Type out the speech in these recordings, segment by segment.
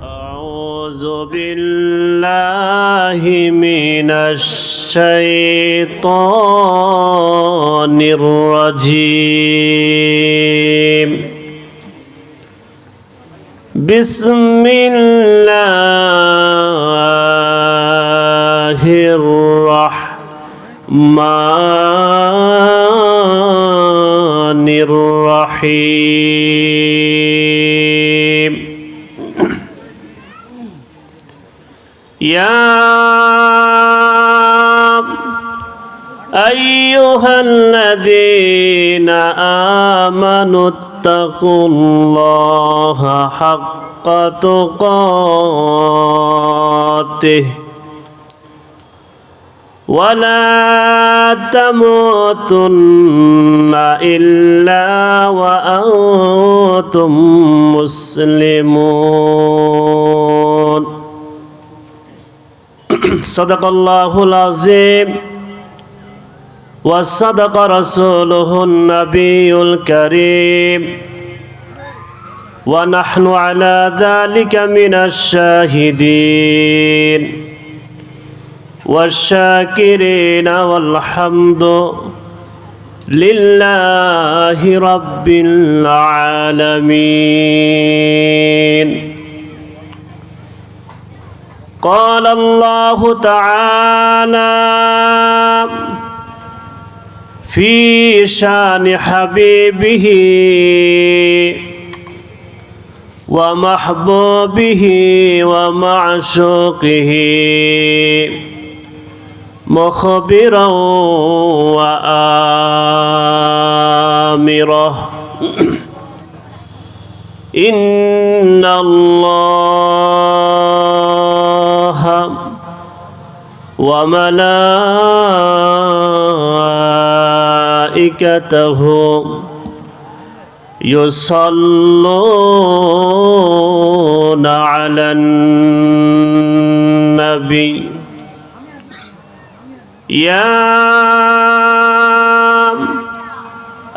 أعوذ بالله من الشيطان الرجيم بسم الله الرحمن الرحيم يا أيها الذين آمنوا اتقوا الله حق تقاته ولا تموتن إلا وأنتم مسلمون صدق الله العظيم وصدق رسوله النبي الكريم ونحن على ذلك من الشاهدين والشاكرين والحمد لله رب العالمين. قال الله تعالى في شان حبيبه ومحبوبه ومعشوقه مخبرا وآمرا إن الله وملائكته يصلون على النبي يا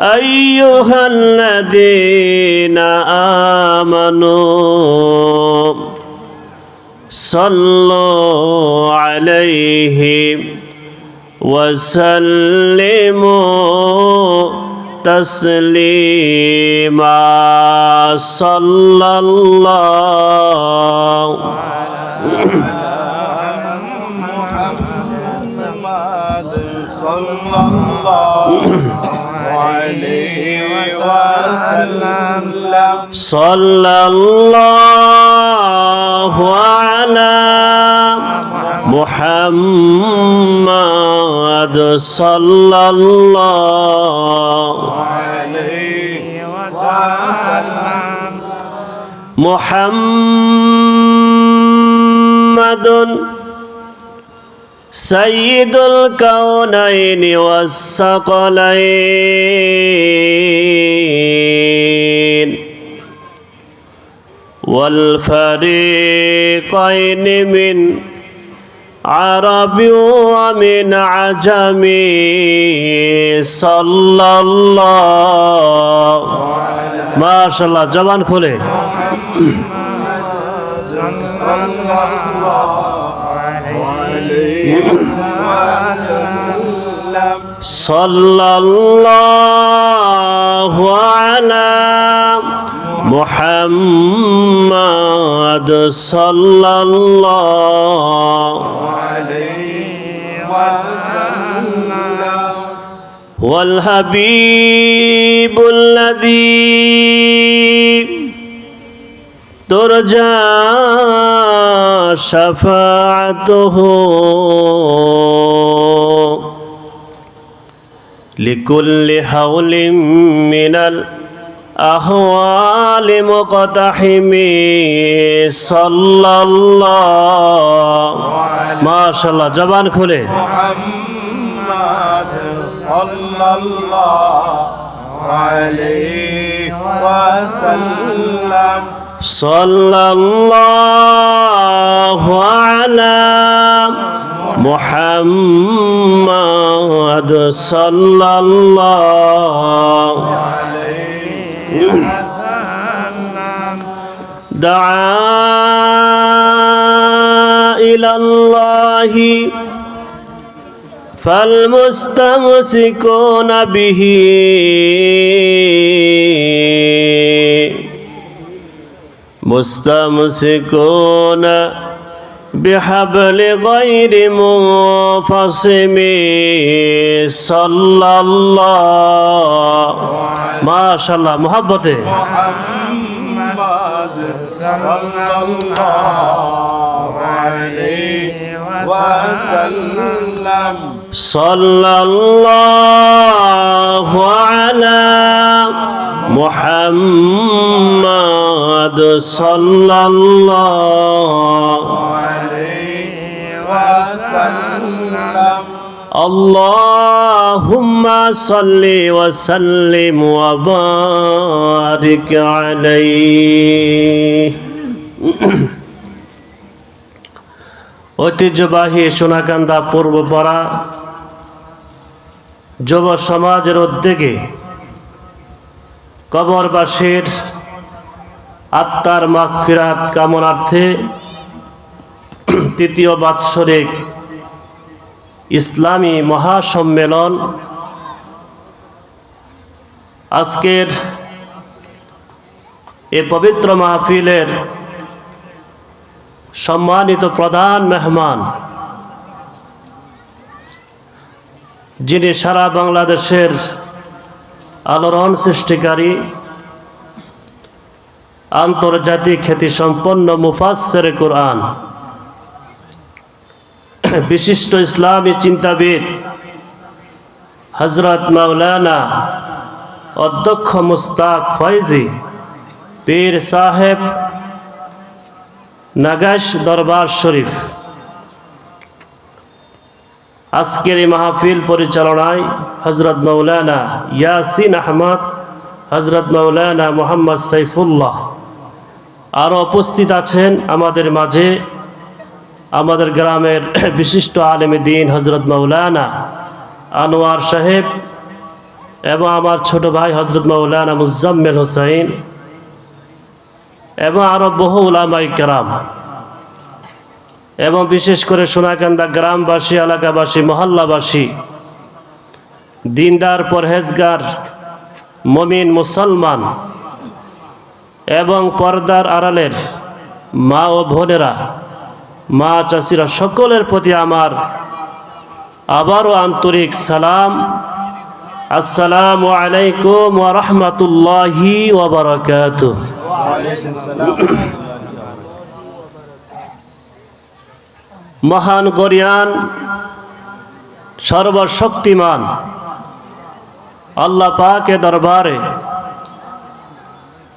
أيها الذين آمنوا صلوا عليه وسلموا تسليما صلى الله صلى الله على محمد صلى الله عليه وسلم. محمد سيد الكونين والثقلين والفريقين من عرب ومن عجم صلى الله ما شاء الله জবান খুলে صلى الله على محمد صلى الله عليه وسلم. والحبيب الذي ترجى شفاعته لكل حول من الأحوال مقتحم صلى الله ما شاء الله জবান খুলে محمد صلى الله عليه وسلم. صلى الله على محمد صلى الله عليه وسلم دعا إلى الله فالمستمسكون به مستمسكون بحبل غير منفصم صلى الله ما شاء الله محبته محمد صلى الله عليه وسلم صلى الله على محمد صلى الله عليه وسلم اللهم صل وسلم وبارك عليه ঐতিহ্যবাহী সোনাকান্দা পূর্বপাড়া যুব সমাজের উদ্যোগে কবরবাসীর আত্মার মাগফিরাত কামনার্থে তৃতীয় বাৎসরিক ইসলামী মহাসম্মেলন আজকের এই পবিত্র মাহফিলের সম্মানিত প্রধান মেহমান, যিনি সারা বাংলাদেশের আলোড়ন সৃষ্টিকারী আন্তর্জাতিক খ্যাতিসম্পন্ন মুফাসসিরে কুরআন, বিশিষ্ট ইসলামী চিন্তাবিদ হযরত মাওলানা অধ্যক্ষ মুস্তাক ফয়জি পীর সাহেব নাগাশ দরবার শরীফ, আজকের এই মাহফিল পরিচালনায় হযরত মাওলানা ইয়াসিন আহমদ, হযরত মাওলানা মোহাম্মদ সাইফুল্লাহ, আরও উপস্থিত আছেন আমাদের মাঝে আমাদের গ্রামের বিশিষ্ট আলেমে দ্বীন হযরত মাওলানা আনোয়ার সাহেব এবং আমার ছোট ভাই হযরত মাওলানা মুজাম্মেল হোসাইন এবং আরও বহু উলামায়ে কেরাম এবং বিশেষ করে সোনাকান্দা গ্রামবাসী, এলাকাবাসী, মহল্লাবাসী, দিনদার পরহেজগার মুমিন মুসলমান এবং পর্দার আড়ালের মা ও বোনেরা, মা চাচিরা, সকলের প্রতি আমার আবারও আন্তরিক সালাম। আসসালামু আলাইকুম ওয়া রাহমাতুল্লাহি ওয়া বারাকাতুহু। মহান গরিয়ান সর্বশক্তিমান আল্লাহ পাকের দরবারে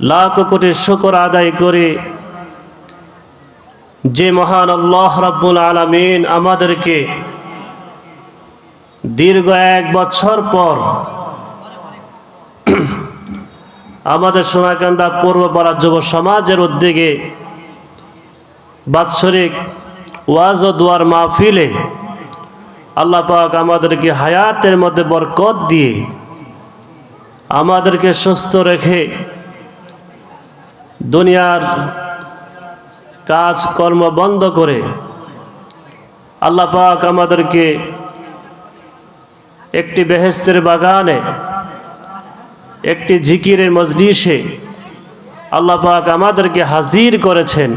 লাখ কোটি শুকর আদায় করে যে মহান আল্লাহ রাব্বুল আলামিন আমাদেরকে দীর্ঘ 1 বছর পর আমাদের সোনাকান্দা পূর্বপাড়া যুব সমাজের উদ্যোগে বাৎসরিক ওয়াজ ও দোয়ার মাহফিলে আল্লাহ পাক আমাদেরকে হায়াতের মধ্যে বরকত দিয়ে আমাদেরকে সুস্থ রেখে দুনিয়ার কাজ কর্ম বন্ধ করে আল্লাহ পাক আমাদেরকে একটি বেহেশতের বাগানে, একটি জিকিরের মজলিসে আল্লাহ পাক আমাদেরকে হাজির করেছেন।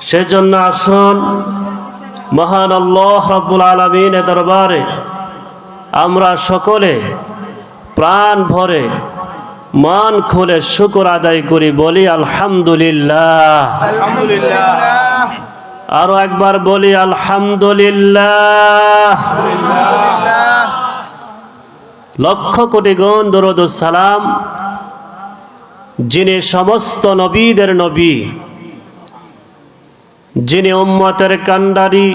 সেজন্য আসুন মহান আল্লাহ রাব্বুল আলামিনের দরবারে আমরা সকলে প্রাণ ভরে মান খুলে শুকর আদায় করি, বলি আলহামদুলিল্লাহ। আলহামদুলিল্লাহ। আরো একবার বলি আলহামদুলিল্লাহ। লক্ষ কোটি গুণ দরুদ ও সালাম যিনি সমস্ত নবীদের নবী, যিনি উম্মতের কান্ডারি,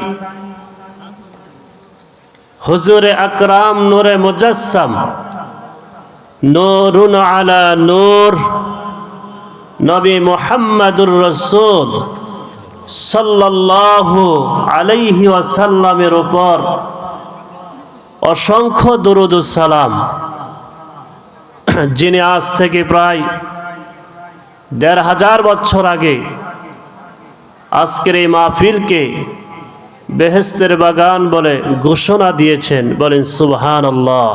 হুজুরে আকরাম নূরে মুজাসসাম, নূরুন আলা নূর, নবী মুহাম্মদুর রাসূল সাল্লাল্লাহু আলাইহি ওয়াসাল্লামের উপর অসংখ্য দরুদ ও সালাম, যিনি আজ থেকে প্রায় ১৫০০ বছর আগে আজকের এই মাহফিলকে বেহেশতের বাগান বলে ঘোষণা দিয়েছেন। বলেন সুবহানাল্লাহ।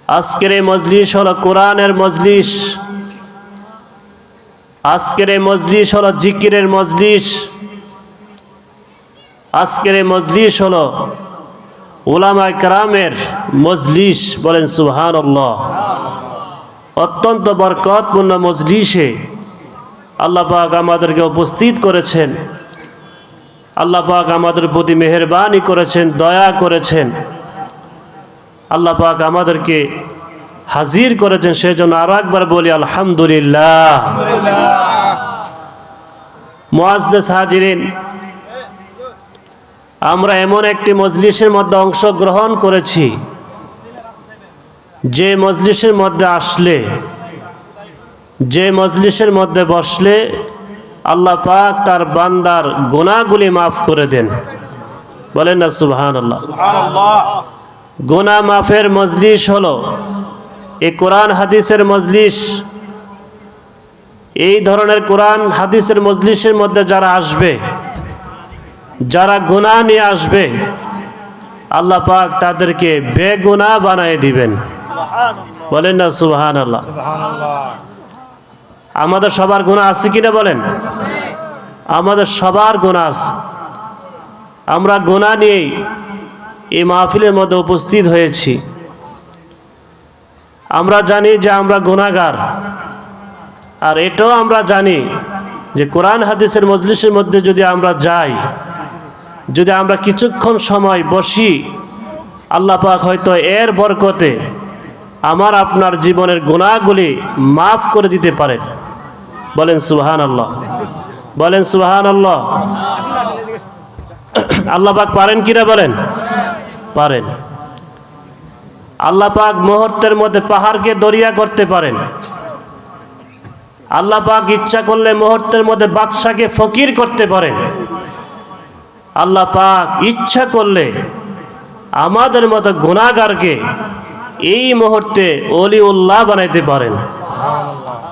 আজকের এই মজলিস হলো কোরআনের মজলিস, আজকের এই মজলিস হলো জিকিরের মজলিস, আজকের এই মজলিস হলো উলামায়ে কেরামের মজলিস। বলেন সুবহানাল্লাহ। অত্যন্ত বরকতপূর্ণ মজলিসে আল্লাহ পাক আমাদেরকে উপস্থিত করেছেন। আল্লাহ পাক আমাদের প্রতি মেহেরবানি করেছেন, দয়া করেছেন। আল্লাহ পাক আমাদেরকে হাজির করেছেন, সেজন্য আরো একবার বলি আলহামদুলিল্লাহ। মুআজ্জাজ হাজিরিন, আমরা এমন একটি মজলিসের মধ্যে অংশগ্রহণ করেছি যে মজলিসের মধ্যে আসলে, যে মজলিসের মধ্যে বসলে আল্লাহ পাক তার বান্দার গুনাহগুলি মাফ করে দেন। বলেন না সুবহানাল্লাহ। গুনাহ মাফের মজলিস হলো এই কোরআন হাদিসের মজলিস। এই ধরনের কোরআন হাদিসের মজলিসের মধ্যে যারা আসবে, যারা গুনাহ নিয়ে আসবে, আল্লাহ পাক তাদেরকে বেগুনাহ বানিয়ে দিবেন। বলেন না সুবহানাল্লাহ। আমাদের সবার গুনাহ আছে কিনা বলেন? আমাদের সবার গুনাহ আছে। আমরা গুনাহ নিয়েই এই মাহফিলের মধ্যে উপস্থিত হয়েছি। আমরা জানি যে আমরা গুনাহগার, আর এটাও আমরা জানি যে কোরআন হাদিসের মজলিসের মধ্যে যদি আমরা যাই, যদি আমরা কিছুক্ষণ সময় বসি, আল্লাহ পাক হয়তো এর বরকতে আমার আপনার জীবনের গুনাহগুলি মাফ করে দিতে পারেন। বলেন সুবহানাল্লাহ। বলেন সুবহানাল্লাহ। আল্লাহ পাক পারেন কিনা বলেন? পারেন। আল্লাহ পাক মুহূর্তের মধ্যে পাহাড়কে দরিয়া করতে পারেন। আল্লাহ পাক ইচ্ছা করলে মুহূর্তের মধ্যে বাদশাকে ফকির করতে পারেন। আল্লাহ পাক ইচ্ছা করলে আমাদের মতো গুনাহগারকে এই মুহূর্তে ওলিউল্লাহ বানাইতে পারেন।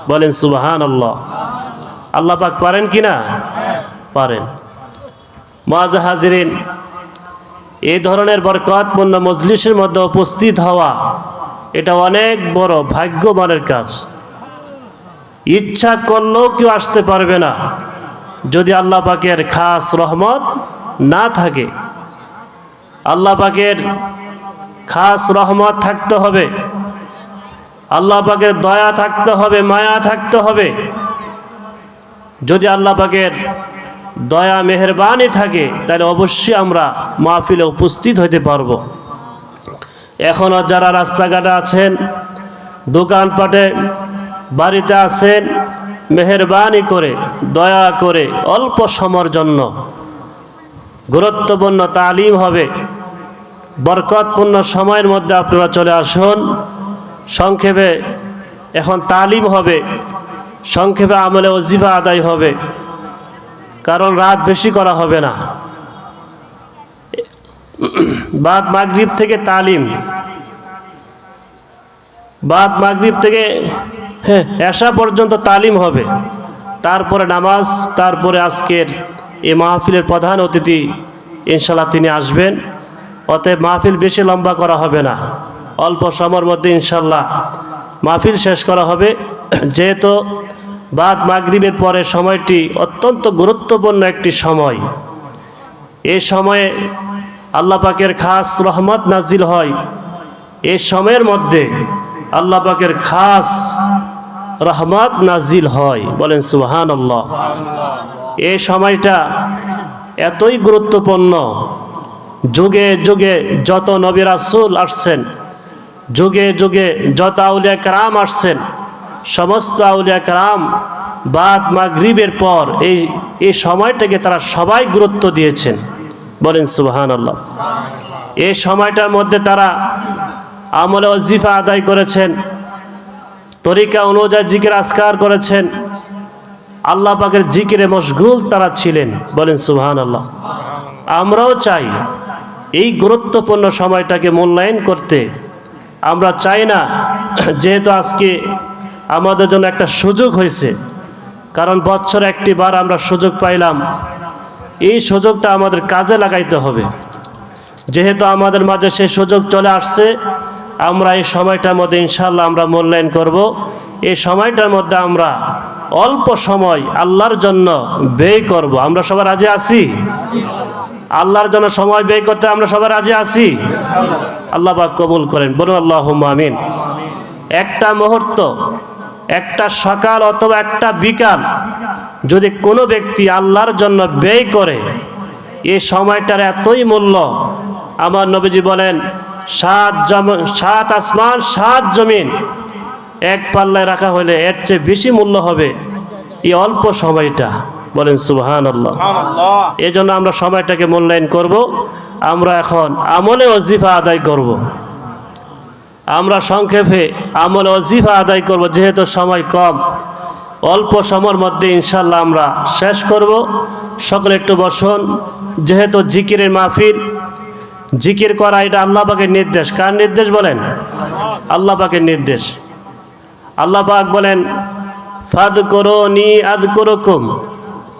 বলেন সুবহানাল্লাহ। আল্লাহ পাক পারেন কিনা? পারেন। মুআজ্জাজ হাজিরিন, এই ধরনের বরকতপূর্ণ মজলিসের মধ্যে উপস্থিত হওয়া এটা অনেক বড় ভাগ্যবানের কাজ। ইচ্ছা করলেও কেউ আসতে পারবে না যদি আল্লাহ পাকের খাস রহমত না থাকে। আল্লাহ পাকের খাস রহমত থাকতে হবে, আল্লাহ পাকের দয়া থাকতে হবে, মায়া থাকতে হবে। যদি আল্লাহ পাকের দয়া মেহেরবানি থাকে তাহলে অবশ্যই আমরা মাহফিলে উপস্থিত হতে পারবো। এখনও যারা রাস্তাঘাটে আছেন, দোকানপাটে, বাড়িতে আছেন, মেহেরবানি করে দয়া করে অল্প সময়ের জন্য গুরুত্বপূর্ণ তালিম হবে, বরকতপূর্ণ সময়ের মধ্যে আপনারা চলে আসুন। সংক্ষেপে এখন তালিম হবে, সংক্ষেপে আমলে ওজিফা আদায় হবে, কারণ রাত বেশি করা হবে না। বাদ মাগরিব থেকে তালিম, বাদ মাগরিব থেকে এশা পর্যন্ত তালিম হবে, তারপরে নামাজ, তারপরে আজকের এই মাহফিলের প্রধান অতিথি ইনশাল্লাহ তিনি আসবেন। অতএব মাহফিল বেশি লম্বা করা হবে না, অল্প সময়ের মধ্যে ইনশাল্লাহ মাহফিল শেষ করা হবে। যেহেতু বাদ মাগরিবের পরে সময়টি অত্যন্ত গুরুত্বপূর্ণ একটি সময়, এই সময়ে আল্লাহ পাকের খাস রহমত নাজিল হয়। এই সময়ের মধ্যে আল্লাহ পাকের খাস রহমত নাজিল হয়। বলেন সুবহানাল্লাহ। এই সময়টা এতই গুরুত্বপূর্ণ, যুগে যুগে যত নবী রাসূল আসছেন, যুগে যুগে যত আউলিয়া কেরাম আসছেন, সমস্ত আউলিয়া কেরাম বাদ মাগরিবের পর এই সময়টাকে তারা সবাই গুরুত্ব দিয়েছেন। বলেন সুবহানাল্লাহ। এই সময়টার মধ্যে তারা আমলে ওজিফা আদায় করেছেন, তরিকা অনুযায়ী জিকির আজকার করেছেন, আল্লাহ পাকের জিকিরে মশগুল তারা ছিলেন। বলেন সুবহানাল্লাহ। আমরাও চাই এই গুরুত্বপূর্ণ সময়টাকে মূল্যায়ন করতে। আমরা চাই না, যেহেতু আজকে আমাদের জন্য একটা সুযোগ হয়েছে, কারণ বছরে একটি বার আমরা সুযোগ পাইলাম, এই সুযোগটা আমাদের কাজে লাগাইতে হবে। যেহেতু আমাদের মাঝে সেই সুযোগ চলে আসছে, আমরা এই সময়টার মধ্যে ইনশাআল্লাহ আমরা মূল্যায়ন করব। এই সময়টার মধ্যে আমরা অল্প সময় আল্লাহর জন্য ব্যয় করব। আমরা সবাই রাজি আছি? আল্লাহর জন্য সময় ব্যয় করতে আমরা সবাই রাজি আছি? আল্লাহ পাক কবুল করেন, বলুন আল্লাহুম্মা আমিন। একটা মুহূর্ত, একটা সকাল অথবা একটা বিকাল যদি কোনো ব্যক্তি আল্লাহর জন্য ব্যয় করে, এই সময়টার এতই মূল্য। আমার নবীজি বলেন, সাত আসমান 7 জমিন এক পাল্লায় রাখা হলে এর চেয়ে বেশি মূল্য হবে এই অল্প সময়টা। বলেন সুবহানাল্লাহ। এই জন্য আমরা সময়টাকে মূল্যায়ন করব। আমরা এখন আমলে ওজিফা আদায় করব। আমরা সংক্ষেপে আমলে ওজিফা আদায় করব, যেহেতু সময় কম। অল্প সময়ের মধ্যে ইনশাল্লাহ আমরা শেষ করব। সকলে একটু বসুন। যেহেতু জিকিরের মাহফিল, জিকির করা এটা আল্লাহ পাকের নির্দেশ। কার নির্দেশ বলেন? আল্লাহ পাকের নির্দেশ। আল্লাহ পাক বলেন, ফাযকুরুনি আযকুরুকুম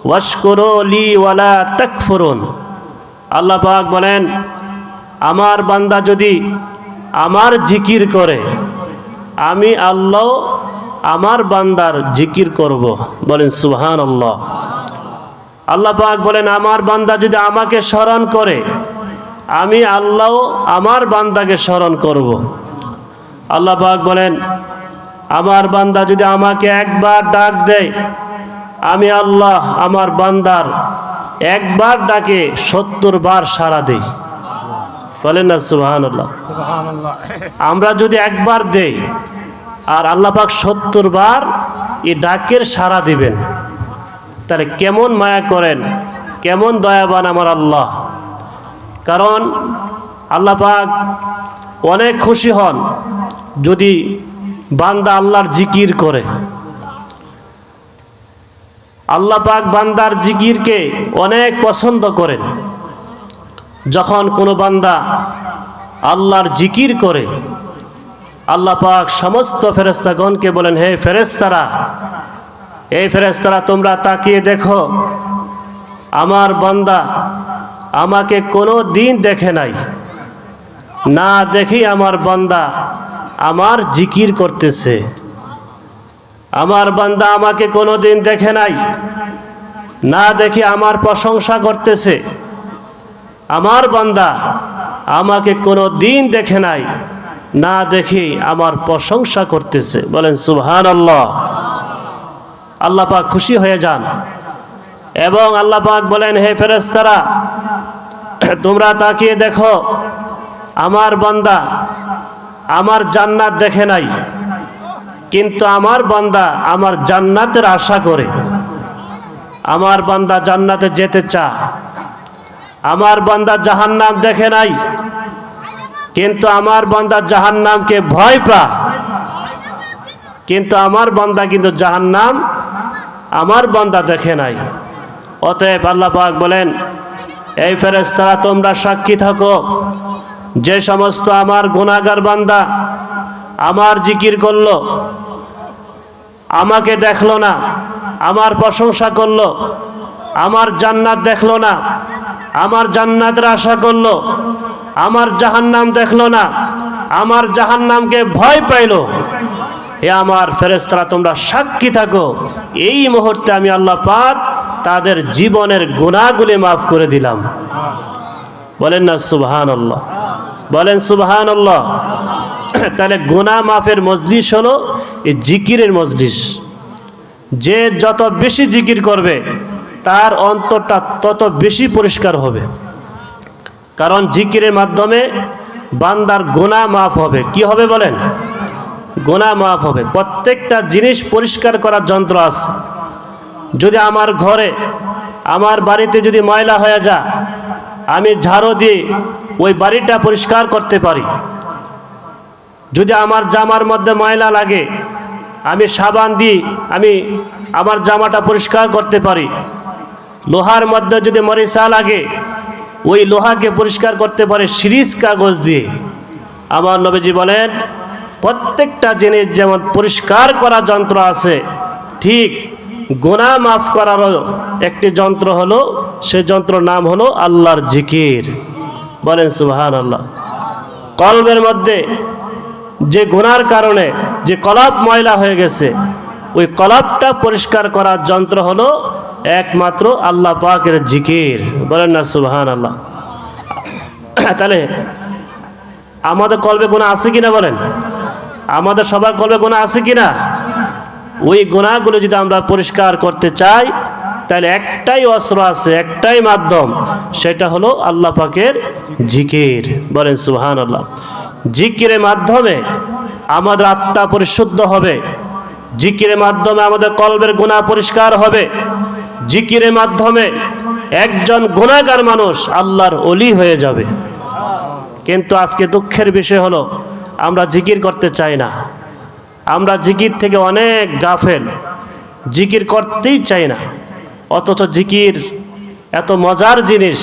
ওয়াশকুরু লি ওয়ালা তাকফুরুন। আল্লাহ পাক বলেন, আমার বান্দা যদি আমার জিকির করে, আমি আল্লাহ আমার বান্দার জিকির করব। বলেন সুবহানাল্লাহ। আল্লাহ পাক বলেন, আমার বান্দা যদি আমাকে স্মরণ করে, আমি আল্লাহ আমার বান্দাকে স্মরণ করব। আল্লাহ পাক বলেন, আমার বান্দা যদি আমাকে একবার ডাক দেয়, আমি আল্লাহ আমার বান্দার একবার ডাকে 70 বার সাড়া দেই। বলেন না সুবহানাল্লাহ। আমরা যদি একবার দেই আর আল্লাহ পাক 70 বার এই ডাকের সাড়া দিবেন, তাহলে কেমন মায়া করেন, কেমন দয়াবান আমার আল্লাহ। কারণ আল্লাহ পাক অনেক খুশি হন যদি বান্দা আল্লাহর জিকির করে। আল্লাহ পাক বান্দার জিকিরকে অনেক পছন্দ করেন। যখন কোনো বান্দা আল্লাহর জিকির করে, আল্লাহ পাক সমস্ত ফেরেশতাগণকে বলেন, হে ফেরেশতারা, এই ফেরেশতারা তোমরা তাকিয়ে দেখো, আমার বান্দা আমাকে কোনো দিন দেখে নাই, না দেখি আমার বান্দা আমার জিকির করতেছে। আমার বান্দা আমাকে কোনো দিন দেখে নাই, না দেখি আমার প্রশংসা করতেছে। আমার বান্দা আমাকে কোনো দিন দেখে নাই, না দেখি আমার প্রশংসা করতেছে। বলেন সুবহানাল্লাহ। আল্লাহ পাক খুশি হয়ে যান এবং আল্লাহ পাক বলেন, হে ফেরেশতারা তোমরা তাকিয়ে দেখো, আমার বান্দা আমার জান্নাত দেখে নাই, কিন্তু আমার বান্দা আমার জান্নাতের আশা করে। আমার বান্দা জান্নাতে যেতে চায়। আমার বান্দা জাহান্নাম দেখে নাই, কিন্তু আমার বান্দা জাহান্নামকে ভয় পায়। কিন্তু আমার বান্দা কিন্তু জাহান্নাম আমার বান্দা দেখে নাই। অতএব আল্লাহ পাক বলেন, এই ফেরেশতারা তোমরা সাক্ষী থাকো, যে সমস্ত আমার গুনাহগার বান্দা আমার জিকির করলো, আমাকে দেখলো না, আমার প্রশংসা করলো, আমার জান্নাত দেখলো না, আমার জান্নাতের আশা করলো, আমার জাহান্নাম দেখলো না, আমার জাহান্নামকে ভয় পাইলো, হে আমার ফেরেশতারা তোমরা সাক্ষী থাকো, এই মুহূর্তে আমি আল্লাহ পাক তাদের জীবনের গুনাহগুলি মাফ করে দিলাম। বলেন না সুবহানাল্লাহ। বলেন সুবহানাল্লাহ। তাহলে গুনাহ মাফের মজলিস হলো এই জিকিরের মজলিস। যে যত বেশি জিকির করবে তার অন্তরটা তত বেশি পরিষ্কার হবে। কারণ জিকিরের মাধ্যমে বান্দার গুনাহ মাফ হবে। কি হবে বলেন? গুনাহ মাফ হবে। প্রত্যেকটা জিনিস পরিষ্কার করার যন্ত্র আছে। যদি আমার ঘরে, আমার বাড়িতে যদি ময়লা হয়ে যায়, আমি ঝাড়ু দিয়ে ওই বাড়িটা পরিষ্কার করতে পারি। যদি আমার জামার মধ্যে ময়লা লাগে, আমি সাবান দিয়ে আমি আমার জামাটা পরিষ্কার করতে পারি। লোহার মধ্যে যদি মরিচা লাগে ওই লোহাকে পরিষ্কার করতে পারে সিরিজ কাগজ দিয়ে। আমার নবীজি বলেন প্রত্যেকটা জিনিস যেমন পরিষ্কার করা যন্ত্র আছে, ঠিক গুনাহ মাফ করারও একটি যন্ত্র হলো, সেই যন্ত্র নাম হলো আল্লাহর জিকির। বলেন সুবহানাল্লাহ। কলবের মধ্যে যে গুনার কারণে যে কলব ময়লা হয়ে গেছে ওই কলবটা পরিষ্কার করার যন্ত্র হলো একমাত্র আল্লাহ পাকের জিকির। বলেন না সুবহানাল্লাহ। তাহলে আমাদের কলবে গুনাহ আছে কিনা বলেন? আমাদের সবার কলবে গুনাহ আছে কিনা? ওই গুনাহগুলো যদি আমরা পরিষ্কার করতে চাই তাহলে একটাই অস্ত্র আছে, একটাই মাধ্যম, সেটা হলো আল্লাহ পাকের জিকির। বলেন সুবহানাল্লাহ। জিকিরের মাধ্যমে আমাদের আত্মা পরিশুদ্ধ হবে, জিকিরের মাধ্যমে আমাদের কলবের গুনাহ পরিষ্কার হবে, জিকিরের মাধ্যমে একজন গুনাহগার মানুষ আল্লাহর ওলি হয়ে যাবে। কিন্তু আজকে দুঃখের বিষয় হলো আমরা জিকির করতে চাই না, আমরা জিকির থেকে অনেক গাফেল, জিকির করতেই চাই না। অথচ জিকির এত মজার জিনিস।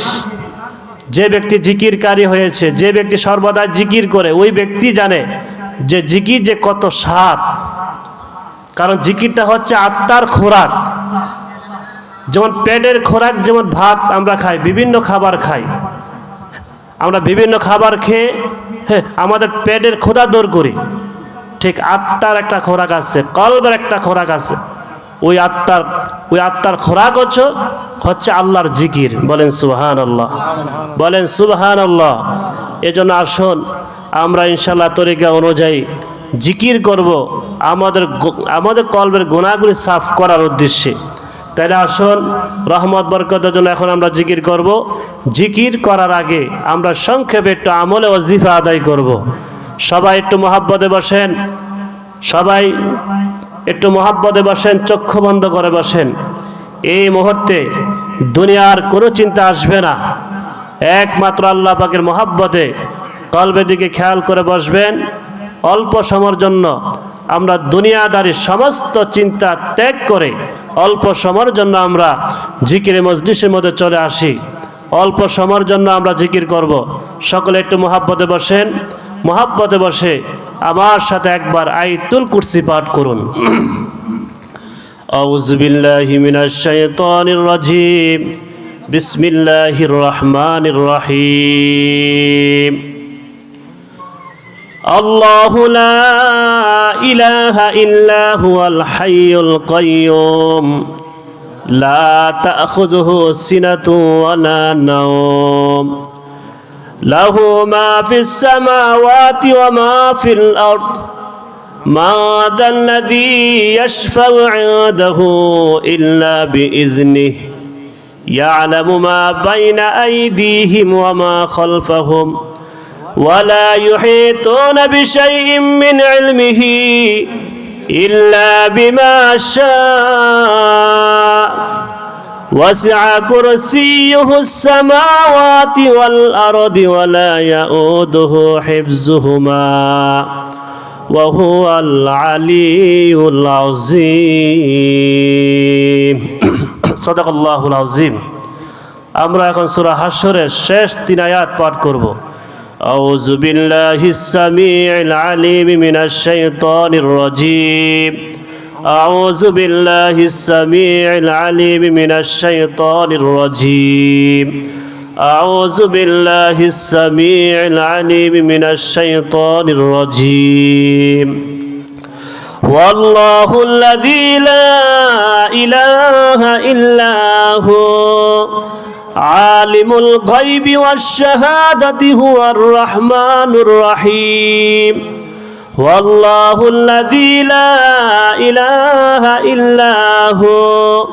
যে ব্যক্তি জিকিরকারী হয়েছে, যে ব্যক্তি সর্বদা জিকির করে, ওই ব্যক্তি জানে যে জিকির যে কত স্বাদ। কারণ জিকিরটা হচ্ছে আত্মার খোরাক। যেমন পেটের খোরাক, যেমন ভাত আমরা খাই, বিভিন্ন খাবার খাই, আমরা বিভিন্ন খাবার খেয়ে আমাদের পেটের ক্ষুধা দূর করি। ঠিক আত্মার একটা খোরাক আছে, কলবের একটা খোরাক আছে। ওই আত্মার খোরাক হচ্ছে আল্লাহর জিকির। বলেন সুবহানাল্লাহ, বলেন সুবহানাল্লাহ। এজন্য আসুন আমরা ইনশাআল্লাহ তরিকা অনুযায়ী জিকির করব আমাদের কলবের গুনাহগুলি সাফ করার উদ্দেশ্যে। তাহলে আসুন রহমত বরকতের জন্য এখন আমরা জিকির করব। জিকির করার আগে আমরা সংক্ষেপে একটু আমলে ওয়াজিফা আদায় করব। সবাই একটু মহাব্বতে বসেন, সবাই একটু মহাব্বতে বসেন, চক্ষু বন্ধ করে বসেন। এই মুহূর্তে দুনিয়ার কোনো চিন্তা আসবে না, একমাত্র আল্লাহ পাকের মহাব্বতে কলবের দিকে খেয়াল করে বসবেন। অল্প সময়ের জন্য আমরা দুনিয়াদারি সমস্ত চিন্তা ত্যাগ করে অল্প সময়ের জন্য আমরা জিকিরে মজলিসের মধ্যে চলে আসি। অল্প সময়ের জন্য আমরা জিকির করব। সকলে একটু মহাব্বতে বসেন, মহাব্বতে বসে আমার সাথে একবার আয়াতুল কুরসি পাঠ করুন। আউযু বিল্লাহি মিনাশ শাইতানির রাজীম। বিসমিল্লাহির রহমানির রহিম। আল্লাহু লা ইলাহা ইল্লা হুয়াল হাইয়ুল কাইয়্যুম লা তা'খুযুহু সিনাতুন ওয়া লা নাওম লাহু মা ফিস সামাওয়াতি ওয়া মা ফিল আরদ মা যাল্লাযী ইয়াশফা'উ 'ইনদাহু ইল্লা বিইজনিহি ইয়া'লামু মা বাইনা আইদিহিম ওয়া মা খালফাহুম ولا يحيطون بشيء من علمه إلا بما شاء وسع كرسيه السماوات والأرض ولا يؤوده حفظهما وهو العلي العظيم صدق الله العظيم। আমরা এখন সূরা হাশরের শেষ 3 আয়াত পাঠ করব। أعوذ بالله السميع العليم من الشيطان الرجيم أعوذ بالله السميع العليم من الشيطان الرجيم أعوذ بالله السميع العليم من الشيطان الرجيم والله الذي لا إله إلا هو عالم الغيب والشهادة هو الرحمن الرحيم والله الذي لا إله إلا هو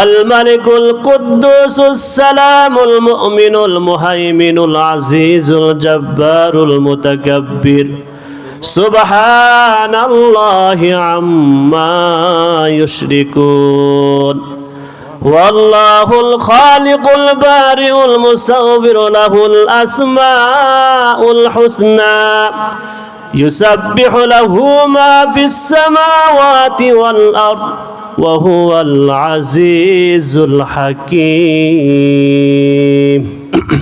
الملك القدوس السلام المؤمن المهيمن العزيز الجبار المتكبر سبحان الله عما يشركون والله الخالق البارئ المصور له الأسماء الحسنى يسبح له ما في السماوات والأرض وهو العزيز الحكيم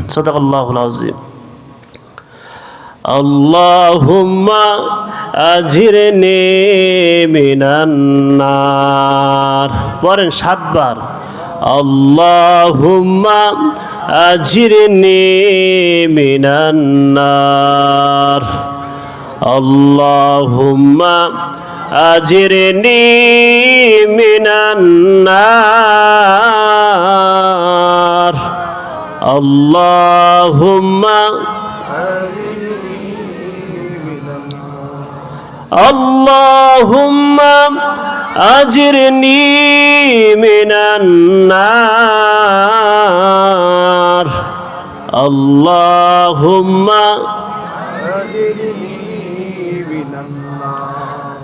صدق الله العظيم اللهم أجرني من النار বলেন 7 বার اللهم أجرني من النار اللهم أجرني من النار اللهم اللهم أجرني من النار اللهم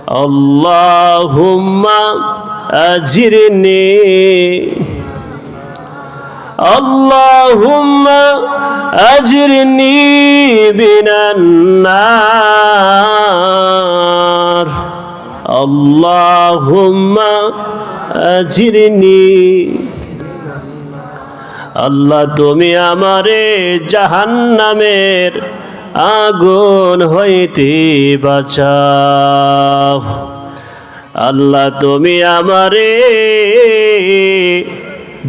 اللهم أجرني اللهم أجرني من النار اللهم أجرني আল্লাহ তুমি আমারে জাহান্নামের আগুন হইতে বাঁচাও আল্লাহ তুমি আমারে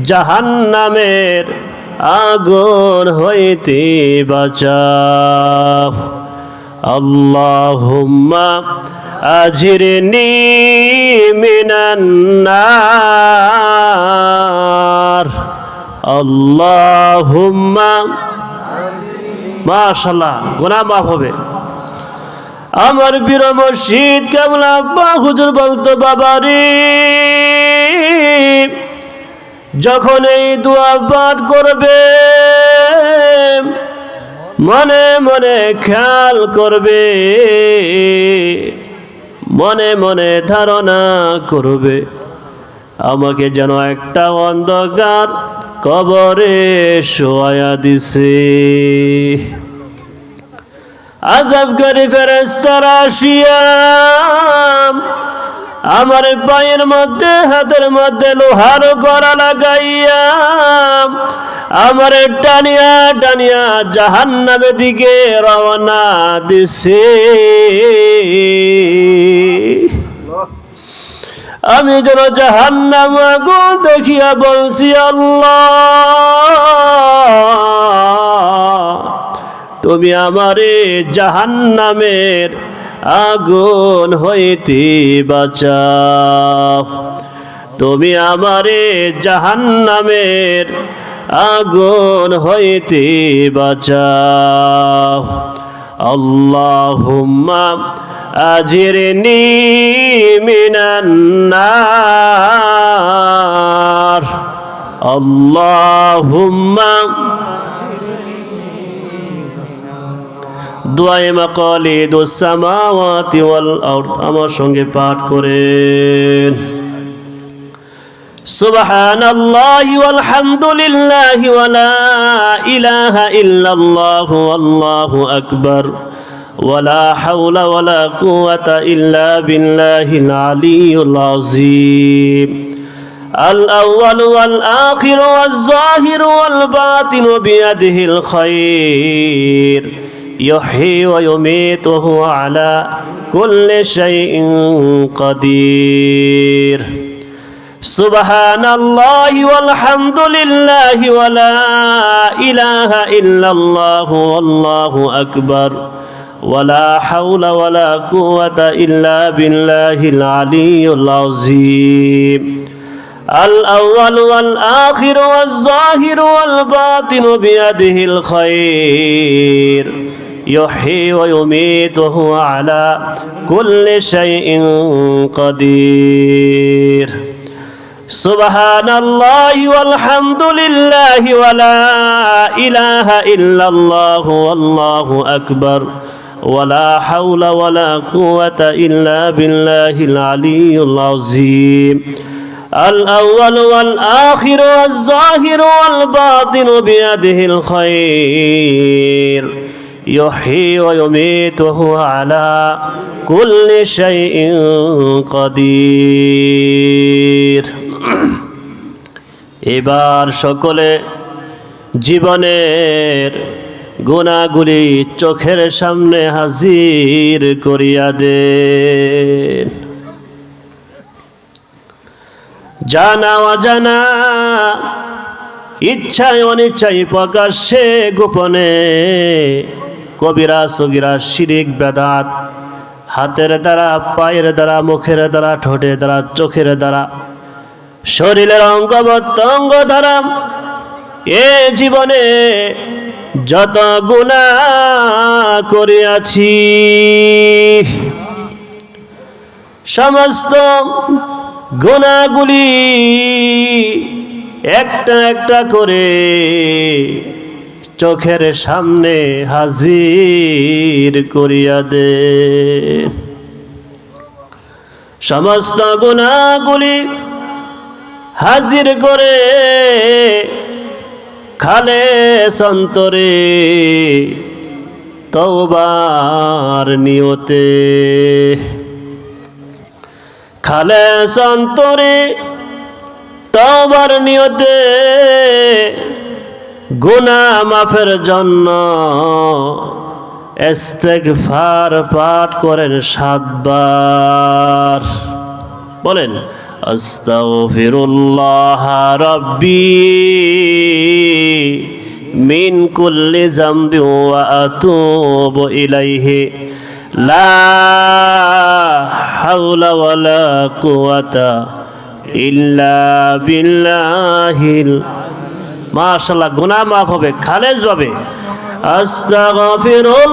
জাহান্নামের আগুন হইতে বাঁচাও আল্লাহুম্মা আজিরনি মিনান নার আল্লাহুম্মা মাশাআল্লাহ গুনাহ মাফ হবে আমার বীর মুর্শিদ কেবলা আব্বা হুজুর বলতো বাবারে যখন এই দোয়া পাঠ করবে মনে মনে খেয়াল করবে মনে মনে ধারণা করবে আমাকে যেন একটা অন্ধকার কবরে শোয়া দিছে আযাবকারী ফেরেশতারা আসিয়া আমার পায়ের মধ্যে হাতের মধ্যে লোহার কড়া লাগাইয়া আমার টানিয়া টানিয়া জাহান্নামের দিকে রওনা দিছে আমি যেন জাহান্নাম আগুন দেখিয়া বলছি আল্লাহ তুমি আমারে জাহান্নামের আগুন হইতে বাঁচাও তুমি আমারে জাহান্নামের আগুন হইতে বাঁচাও আল্লাহুম্মা আজিরনি মিনান নার আল্লাহুম্মা দুআয়ে মাকালিদুস সামাওয়াতি ওয়াল আরদ আমার সঙ্গে পাঠ করেন সুবহানাল্লাহি ওয়াল হামদুলিল্লাহি ওয়া লা ইলাহা ইল্লাল্লাহু আল্লাহু আকবার ওয়া লা হাওলা ওয়া লা কুওয়াতা ইল্লা বিল্লাহিল আলিয়্যিল আযীম আল আউয়াল ওয়াল আখির ওয়াজ যাহির ওয়াল বাতিন বিয়াদিহিল খায়র يحيي ويميت وهو على كل شيء قدير سبحان الله والحمد لله ولا إله إلا الله والله أكبر ولا حول ولا قوة إلا بالله العلي العظيم الأول والآخر والظاهر والباطن بيده الخير يحيي ويميت وهو على كل شيء قدير سبحان الله والحمد لله ولا إله إلا الله والله أكبر ولا حول ولا قوة إلا بالله العلي العظيم الأول والآخر والظاهر والباطن بيده الخير يحيي ويميت وهو على كل شيء قدير এবার সকলে জীবনের গুনাহগুলি চোখের সামনে হাজির করিয়া দেন। জানা অজানা, ইচ্ছায় অনিচ্ছায়, প্রকাশ্যে গোপনে, কবিরা সগীরা, শিরিক বেদাত, হাতের দ্বারা, পায়ের দ্বারা, মুখের দ্বারা, ঠোঁটের দ্বারা, চোখের দ্বারা, শরীরের অঙ্গ প্রত্যঙ্গ দ্বারা এ জীবনে যত গুনাহ করিয়াছি সমস্ত গুনাহগুলি একটা একটা করে চোখের সামনে হাজির করিয়া দে। সমস্ত গুনাহগুলি হাজির করে খালেস অন্তরে তওবার নিয়তে, খালেস অন্তরে তওবার নিয়তে গুনাহ মাফের জন্য ইস্তেগফার পাঠ করেন 7 বার। বলেন আস্তাগফিরুল্লাহ রাব্বি মিন কুল্লি যামবি ওয়া আতুবু ইলাইহি লা হাওলা ওয়ালা কুওয়াতা ইল্লা বিল্লাহিল। মাশাআল্লাহ, গুনাহ মাফ হবে খালেজ ভাবে। আস্তাগফিরুল্লাহ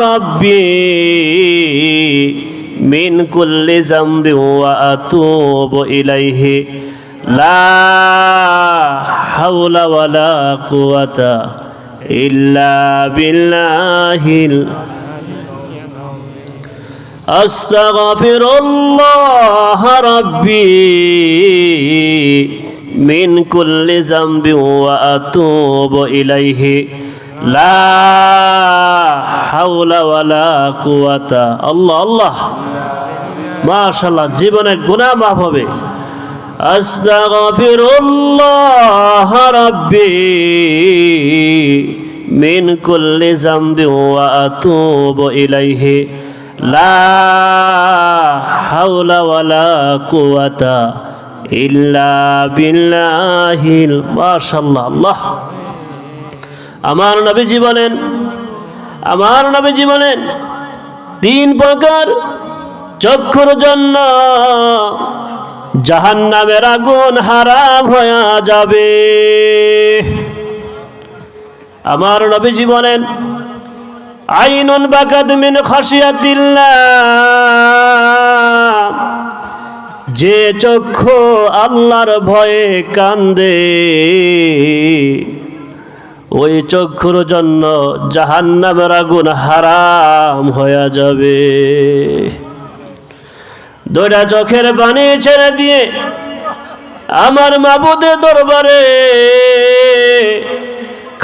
রাব্বি মিন কুল্লি যামবি ওয়া আতুবু ইলাইহি লা হাওলা ওয়ালা কুওয়াতা ইল্লা বিল্লাহিল। আস্তাগফিরুল্লাহ রাব্বি মিন কুল্লি যামবি ওয়া আতুবু ইলাইহি লা হাওলা ওয়ালা কুওয়াতা। আল্লাহ আল্লাহ, মাশাআল্লাহ, জীবনে গুনাহ মাফ হবে। আস্তাগফিরুল্লাহ রাব্বি মিন কুল্লি যামবি ওয়া আতুবু ইলাইহি লা হাওলা ওয়ালা কুওয়াতা ইল্লা বিল্লাহিল। মাশাআল্লাহ, আল্লাহ। আমার নবীজি বলেন, আমার নবীজি বলেন 3 প্রকার চক্ষুর জন্য জাহান্নামের আগুন হারাম হয়ে যাবে। আমার নবীজি বলেন আইনুন বাকাত মিন খাশিয়াতিল্লাহ, যে চক্ষু আল্লাহর ভয়ে কান্দে ওই চক্ষুর জন্য জাহান্নামের আগুন হারাম হয়ে যাবে। 2টা চোখের পানি ছেড়ে দিয়ে আমার মাবুদের দরবারে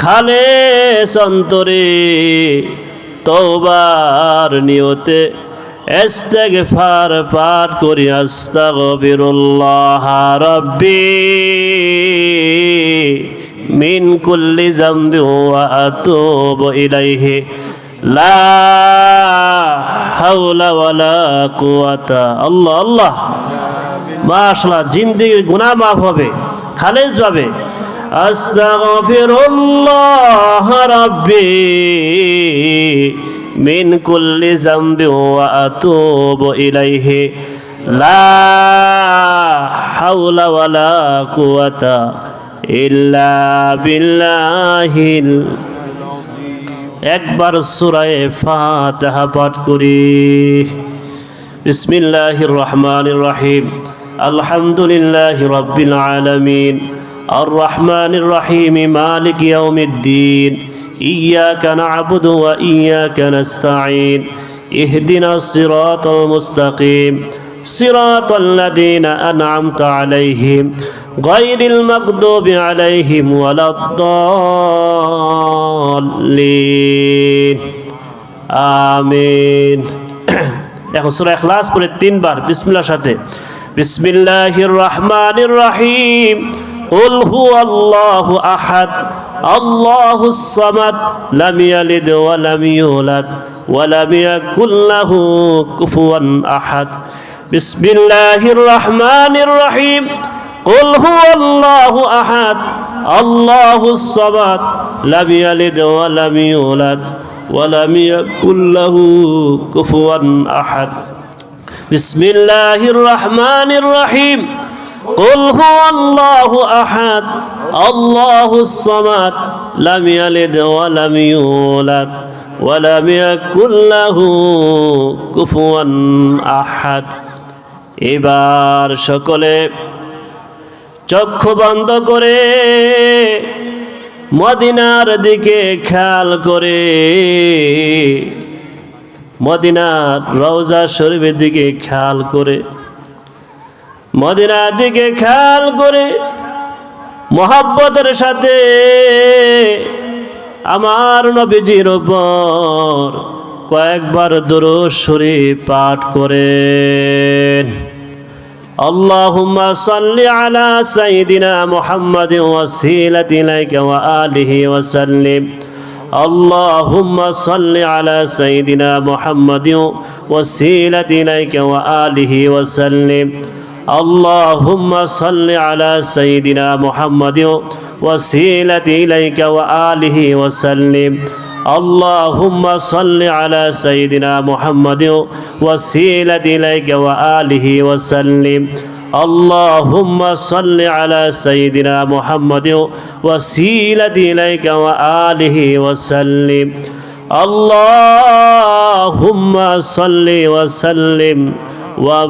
খালেস অন্তরে তওবার নিয়তে ইস্তেগফার পাঠ করি। আস্তাগফিরুল্লাহ রাব্বি মিন কুল্লি যামবি ওয়া আতুবু ইলাইহি লা হাওলা ওয়ালা কুওয়াতা। আল্লাহ আল্লাহ, মাশাআল্লাহ, জিন্দেগির গুনাহ মাফ হবে খালেজ ভাবে। আস্তাগফিরুল্লাহ রাব্বি মিন কুল্লি যামবি ওয়া আতুবু ইলাইহি লা হাওলা ওয়ালা কুওয়াতা ইল্লা বিল্লাহিল। একবার সূরা ফাতিহা পাঠ করি। বিসমিল্লাহির রহমানির রহিম। আলহামদুলিল্লাহি রাব্বিল আলামিন আর রহমানির রহিম মালিক ইয়াউমিদ্দিন ইয়্যাকা না'বুদু ওয়া ইয়্যাকা নাস্তাঈন ইহদিনাস সিরাতাল মুস্তাকিম সিরাতাল্লাযীনা আন'আমতা আলাইহিম গায়রিল মাগদুবি আলাইহিম ওয়ালাদ-দাল্লিন। আমিন। এখন সূরা ইখলাস পড়ে 3 বার বিসমিল্লাহর সাথে। বিসমিল্লাহির রহমানির রহিম। কুল হুয়াল্লাহু আহাদ আল্লাহুস সামাদ লাম ইয়ালিদ ওয়া লাম ইউলাদ ওয়া লাম ইয়াকুল লাহু কুফুয়ান আহাদ। বিসমিল্লাহির রহমানির রহিম। কুল হুয়াল্লাহু আহাদ আল্লাহুস সামাদ লাম ইয়ালিদ ওয়া লাম ইউলাদ ওয়া লাম ইয়াকুল লাহু কুফুয়ান আহাদ। বিসমিল্লাহির রহমানির রহিম। কুল হুয়াল্লাহু আহাদ আল্লাহুস সামাদ লাম ইয়ালিদ ওয়া লাম ইউলাদ ওয়া লাম ইয়াকুল লাহু কুফুয়ান আহাদ। এবার সকলে চক্ষু বন্ধ করে মদিনার দিকে খেয়াল করে, মদিনার রওজা শরীফের দিকে খেয়াল করে, মদিনার দিকে খেয়াল করে মোহাব্বতের সাথে আমার নবীজির উপর কয়েকবার দুরূদ শরীফ পাঠ করেন। আল্লাহুম্মা সাল্লি আলা সাইয়্যিদিনা মুহাম্মাদিন ওয়াসিলাতি ইলাইকা ওয়া আলিহি ওয়া সাল্লিম। আল্লাহুম্মা সাল্লি আলা সাইয়্যিদিনা মুহাম্মাদিন ওয়াসিলাতি ইলাইকা ওয়া আলিহি ওয়া সাল্লিম। আল্লাহুম্মা সাল্লি আলা সাইয়্যিদিনা মুহাম্মাদিন ওয়াসিলাতি ইলাইকা ওয়া আলিহি ওয়া সাল্লিম। আল্লাহুম্মা সাল্লি আলা সাইয়্যিদিনা মুহাম্মাদিন ওয়াসিলাতি ইলাইকা ওয়া আলিহি ওয়া সাল্লিম। আল্লাহুম্মা সাল্লি আলা সাইয়্যিদিনা মুহাম্মাদিন ওয়াসিলাতি ইলাইকা ওয়া আলিহি ওয়া সাল্লিম। আল্লাহুম্মা সাল্লি ওয়া সাল্লিম ওয়া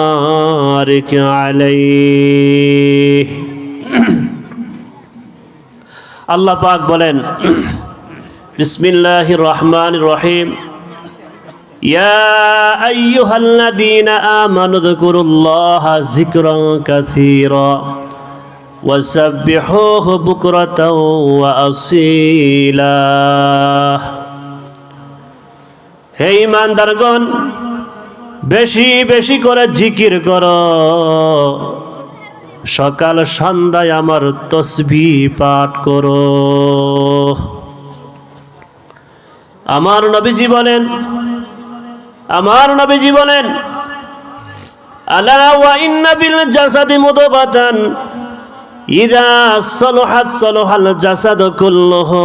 বারিক আলাইহি। আল্লাহ পাক বলেন, বিসমিল্লাহির রহমানির রহিম। ইয়া আইয়ুহাল্লাযীনা আমানু যকুরুল্লাহা যিকরান কাসীরা ওয়াসাব্বিহুহু বুকরাতাও ওয়া আসীলা। হে ঈমানদারগণ, বেশি বেশি করে জিকির করো, সকাল সন্ধ্যায় আমার তসবিহ পাঠ করো। আমার নবীজি বলেন, আলা ওয়া ইন্না ফিল জাসাদি মুদগাতান ইযা সালাহাত সালাহাল জাসাদু কুল্লুহু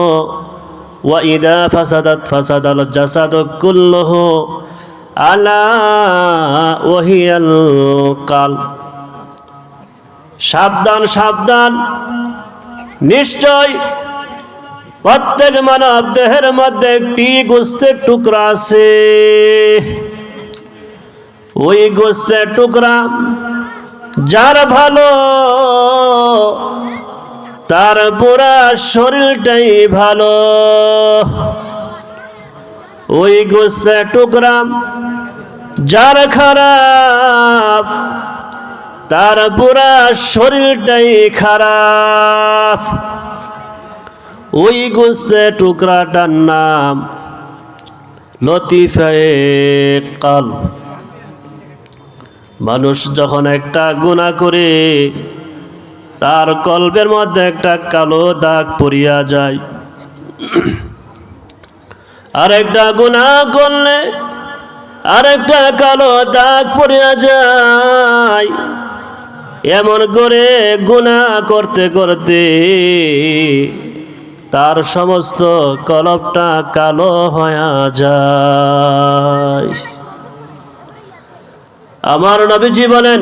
ওয়া ইযা ফাসাদাত ফাসাদাল জাসাদু কুল্লুহু আলা ওয়া হিয়াল কালব। সাবধান সাবধান, নিশ্চয় প্রত্যেক মানব দেহের মধ্যে একটি গোস্তের টুকরা আছে। ওই গোস্তের টুকরা যার ভালো, তার পুরা শরীরটাই ভালো। ওই গোস্তের টুকরা যার খারাপ, তার পুরা শরীরটাই খারাপ। ওই গোস্তের টুকরাটার নাম লতিফায়ে কলব। মানুষ যখন একটা গুনাহ করে, তার কলবের মধ্যে একটা কালো দাগ পড়িয়া যায়। আরেকটা গুনাহ করলে আরেকটা কালো দাগ পড়িয়া যায়। এমন করে গুনাহ করতে করতে তার সমস্ত কলবটা কালো হয়ে যায়। আমার নবীজি বলেন,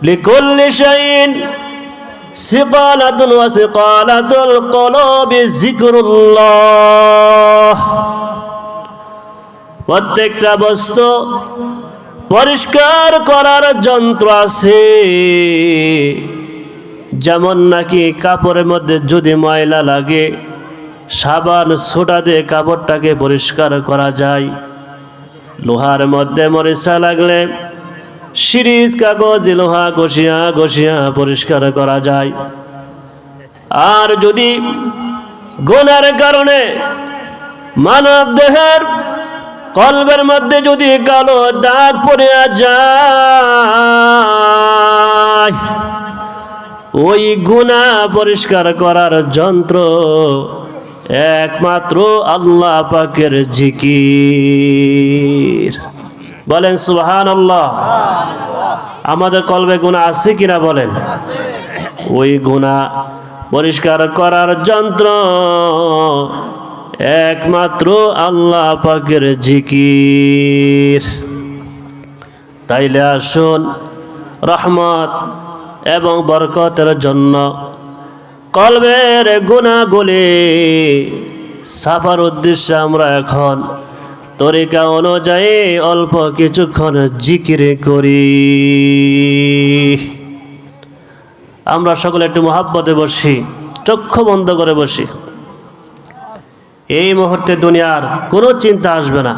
লিকুল্লি শাইইন সিকালাতুন ওয়া সিকালাতুল কলবি যিকরুল্লাহ। প্রত্যেকটা বস্তু পরিষ্কার করার যন্ত্র আছে। যেমন নাকি কাপড়ের মধ্যে যদি ময়লা লাগে, সাবান সোডা দিয়ে কাপড়টাকে পরিষ্কার করা যায়। লোহার মধ্যে মরিচা লাগলে সিরিজ কাগজ লোহা ঘষিয়া ঘষিয়া পরিষ্কার করা যায়। আর যদি গুনার কারণে মানব দেহের কলবের মধ্যে যদি কালো দাগ পড়ে যায়, ওই গুনাহ পরিষ্কার করার যন্ত্র একমাত্র আল্লাহ পাকের জিকির। বলেন সুবহানাল্লাহ। আমাদের কলবে গুনাহ আছে কিনা বলেন? ওই গুনাহ পরিষ্কার করার যন্ত্র একমাত্র আল্লাহ পাকের জিকির। তাইলে আসুন রহমত এবং বরকতের জন্য কলবের গুনাহগুলি সাফার উদ্দেশ্যে আমরা এখন তরিকা অনুযায়ী অল্প কিছুক্ষণ জিকির করি। আমরা সকলে একটু মহাব্বতে বসি, চক্ষু বন্ধ করে বসি। এই মুহূর্তে দুনিয়ার কোনো চিন্তা আসবে না,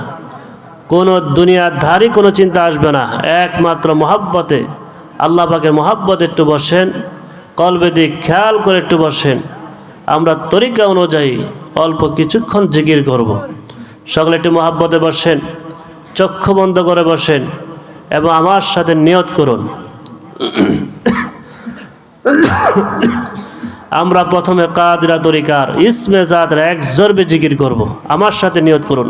কোনো দুনিয়াদারি কোনো চিন্তা আসবে না। একমাত্র মহাব্বতে, আল্লাহ পাকের মহাব্বতে একটু বসেন, কলবে দিক খেয়াল করে একটু বসেন। আমরা তরিকা অনুযায়ী অল্প কিছুক্ষণ জিকির করব। সকলে একটু মহাব্বতে বসেন, চক্ষু বন্ধ করে বসেন এবং আমার সাথে নিয়ত করুন। আমরা প্রথমে কাদরা তরিকার ইসমে জাতের এক জরবে জিকির করব। আমার সাথে নিয়ত করুন।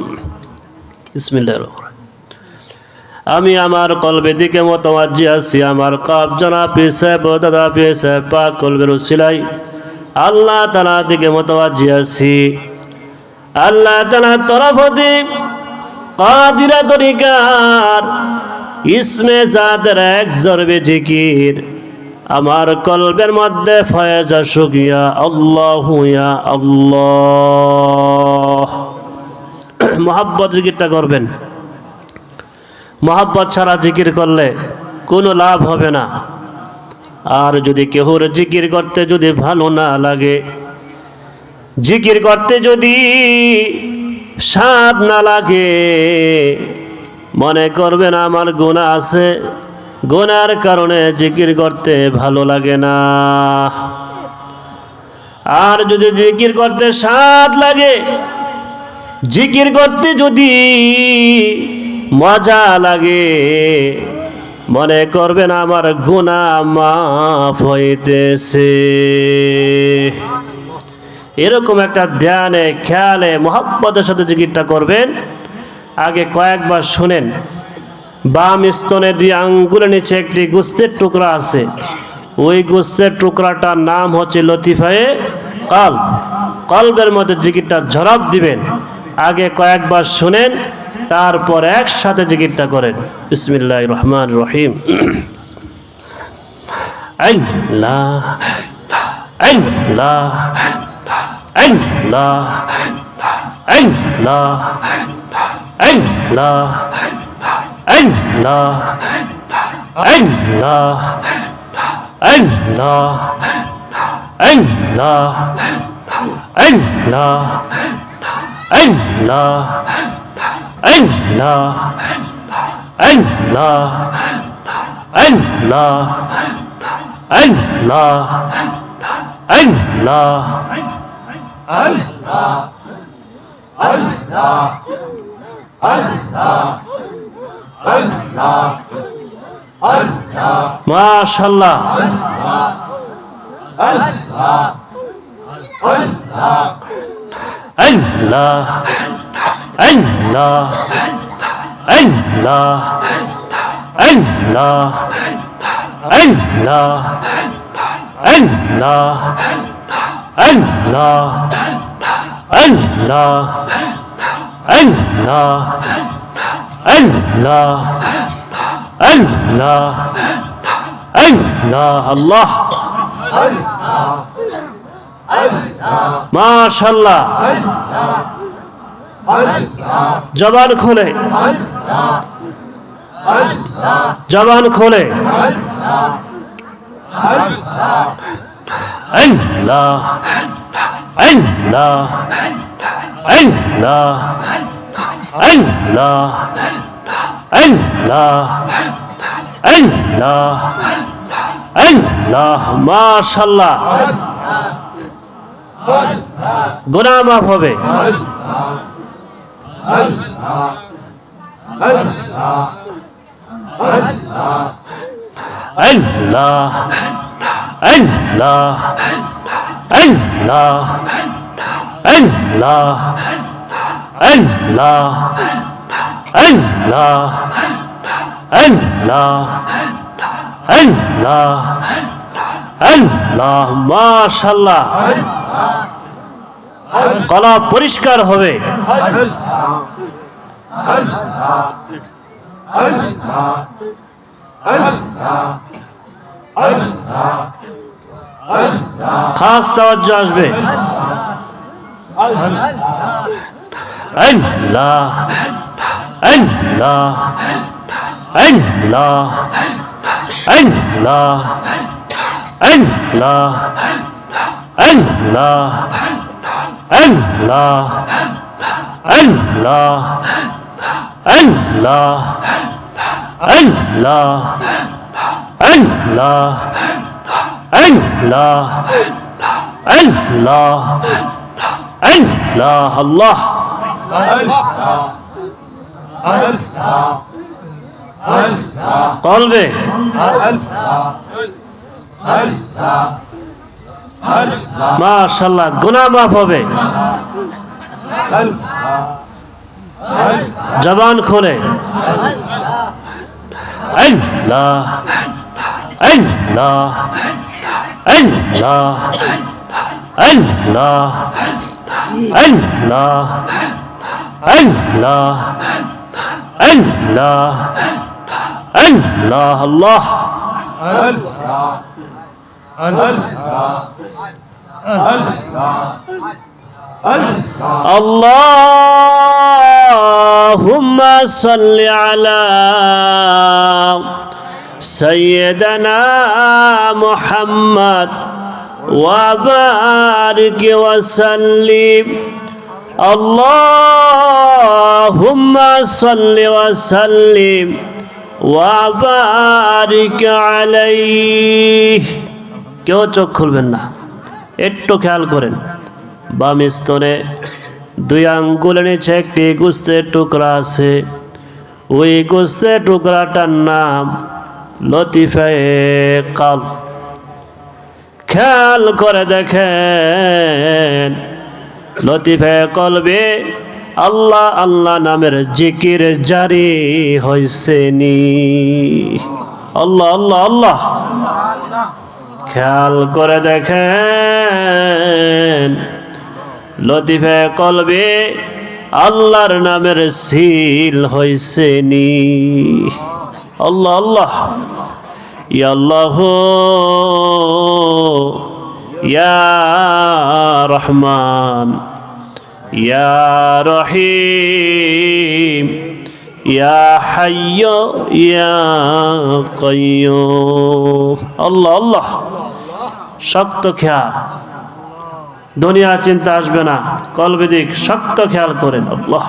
বিসমিল্লাহির রহমানির রহিম। আমি আমার কলবে দিকে মুতাওয়াজ্জি আছি, আমার কাব জনাব পীর সাহেব ও দাদা পীর সাহেব পাক কলবের উসিলাই আল্লাহ তাআলা দিকে মুতাওয়াজ্জি আছি। আল্লাহ তাআলার তরফ হতে কাদরা তরিকার ইসমে জাতের এক জরবে জিকির আমার কলবের মধ্যে ফয়েজ আসুক। ইয়া আল্লাহু ইয়া আল্লাহ। মহাব্বত জিকিরটা করবেন। মহাব্বত ছাড়া জিকির করলে কোনো লাভ হবে না। আর যদি কেহুর জিকির করতে যদি ভালো না লাগে, জিকির করতে যদি স্বাদ না লাগে, মনে করবেন আমার গুনাহ আছে, গুনার কারণে জিকির করতে ভালো লাগে না। আর যদি জিকির করতে স্বাদ লাগে, জিকির করতে যদি মজা লাগে, মনে করবেন আমার গুনাহ মাফ হইতেছে। এরকম একটা ধ্যানে খেয়ালে মহব্বতের সাথে জিকিরটা করবেন। আগে কয়েকবার শুনেন। বাম স্তনে দিয়ে আঙ্গুলের নিচে একটি গোস্তের টুকরা আছে, ওই গোস্তের টুকরাটার নাম হচ্ছে লতিফায়ে কলব। কলবের মধ্যে জিকিরটা ঝড়ক দিবেন। আগে কয়েকবার শুনেন, তারপর একসাথে জিকিরটা করেন। বিসমিল্লাহির রহমানির রহিম। আল্লাহ আল্লাহ আল্লাহ আল্লাহ আল্লাহ আল্লাহ আল্লাহ আল্লাহ আল্লাহ আল্লাহ আল্লাহ আল্লাহ আল্লাহ আল্লাহ আল্লাহ আল্লাহ আল্লাহ মাশাআল্লাহ। আল্লাহ আল্লাহ আল্লাহ আল্লাহ আল্লাহ আল্লাহ আল্লাহ আল্লাহ আল্লাহ আল্লাহ আল্লাহ আল্লাহ আল্লাহ আল্লাহ মাশাআল্লাহ। জবান খোলে, জবান খোলে। আল্লাহ আল্লাহ আল্লাহ আল্লাহ আল্লাহ আল্লাহ আল্লাহ। মাশাআল্লাহ, গুনাহ মাফ হবে। আল্লাহ আল্লাহ আল্লাহ আল্লাহ আল্লাহ আল্লাহ আল্লাহ আল্লাহ আল্লাহ। মাশাআল্লাহ, গলা পরিষ্কার হবে। খাস তাওয়াজ্জু আসবে। আল্লাহ আল্লাহ আল্লাহ আল্লাহ আল্লাহ আল্লাহ আল্লাহ আল্লাহ আল্লাহ আল্লাহ আল্লাহ আল্লাহ আল্লাহ আল্লাহ। আল্লাহ কলবে মাশাআল্লাহ, গুনাহ মাফ হবে। জবান খোলে। আল্লাহ আল্লাহ আল্লাহ আল্লাহ আল্লাহ আল্লাহ আল্লাহ আল্লাহ। আল্লাহ আল্লাহুম্মা সাল্লি আলা সাইয়্যিদানা মুহাম্মদ ওয়া বারিক ওয়া সাল্লিম। আল্লাহুম্মা সাল্লি ওয়া সাল্লিম ওয়া বারিক আলাইহি। কেউ চোখ খুলবেন না, একটু খেয়াল করেন। বাম স্তনে 2 আঙ্গুলের নিচে একটি গোস্তের টুকরা আছে। ওই গোস্তের টুকরাটার নাম লতিফায়ে কলব। খেয়াল করে দেখেন, লতিফায়ে কলবে আল্লাহ আল্লাহ নামের জিকির জারি হয়েছে নি? আল্লাহ আল্লাহ আল্লাহ। খেয়াল করে দেখেন, লতিফায়ে কলবে আল্লাহর নামের সিল হয়েছে নি? আল্লাহ আল্লাহ। ইয়া আল্লাহ ইয়া রহমান ইয়া রহিম ইয়া হাইয়্যু ইয়া কাইয়্যুম। আল্লাহ আল্লাহ। শক্ত খেয়াল, দুনিয়া চিন্তা আসবে না, কলবে দিক শক্ত খেয়াল করেন। আল্লাহ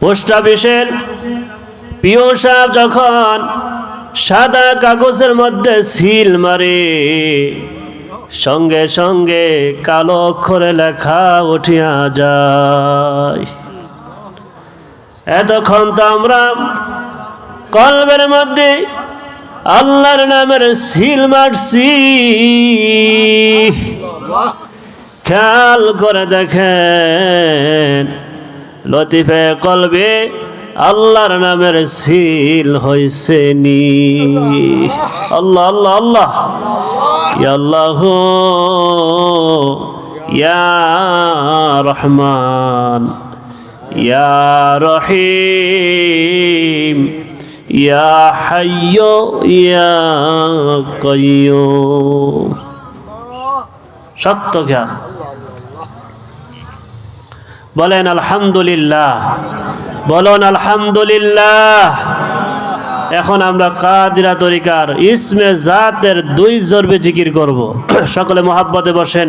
পোস্ট অফিসের পিও সাহেব যখন সাদা কাগজের মধ্যে সিল মারে, সঙ্গে সঙ্গে কালো অক্ষরে লেখা উঠিয়া যায়। এতক্ষণ তো আমরা কলবের মধ্যে আল্লাহর নামের সিল মারছি। খেয়াল করে দেখেন, লতিফায়ে কলবে আল্লাহর নামের সিল হইছে নি? আল্লাহ আল্লাহ আল্লাহ। ইয়া আল্লাহ ইয়া রহমান ইয়া রহিম ইয়া হাইয়্যু ইয়া কাইয়্যুম। শক্ত খেয়াল। বলেন আলহামদুলিল্লাহ, বলুন আলহামদুলিল্লাহ। এখন আমরা কাদিরা তরিকার ইসমে জাতের 2 জরবে জিকির করব। সকলে মোহাব্বতে বসেন।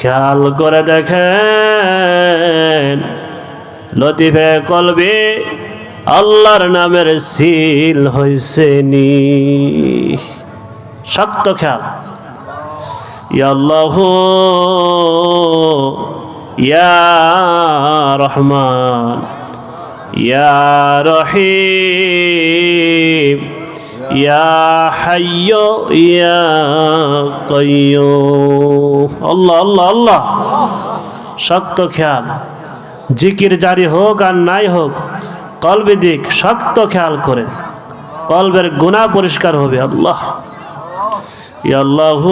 খেয়াল করে দেখেন লতিফে কলবে আল্লাহর নামের সিল হইছে নি? শক্ত খেয়াল। ইয়া আল্লাহ ইয়া রহমান ইয়া রহিম ইয়া হাইয়্যু ইয়া কাইয়্যুম। আল্লাহ আল্লাহ আল্লাহ। শক্ত খেয়াল। জিকির জারি হোক আর নাই হোক, কলবে দিক শক্ত খেয়াল করেন, কলবের গুনাহ পরিষ্কার হবে। আল্লাহ ইয়া আল্লাহ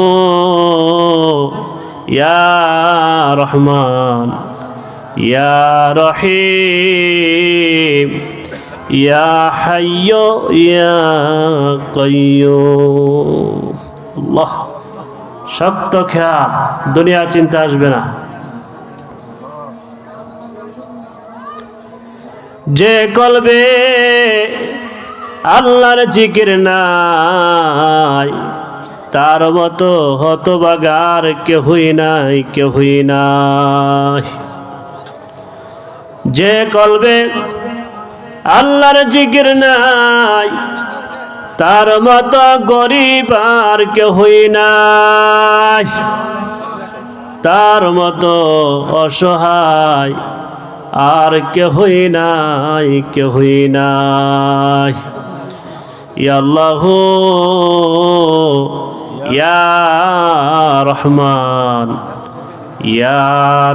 ইয়া রহমান ইয়া রহিম ইয়া হাইয়্যু ইয়া কাইয়্যুম। আল্লাহ, শক্ত খেয়াল, দুনিয়া চিন্তা আসবে না। যে কলবে আল্লাহর জিকির নাই, তার মতো হতভাগার কেহই নাই, কেহই নাই। যে কলবে আল্লাহর জিকির নাই, তার মতো গরিব আর কেহই নাই, তার মতো অসহায় আর কেহই নাই, কেহই নাই। ইয়া আল্লাহ ইয়া রহমান ইয়া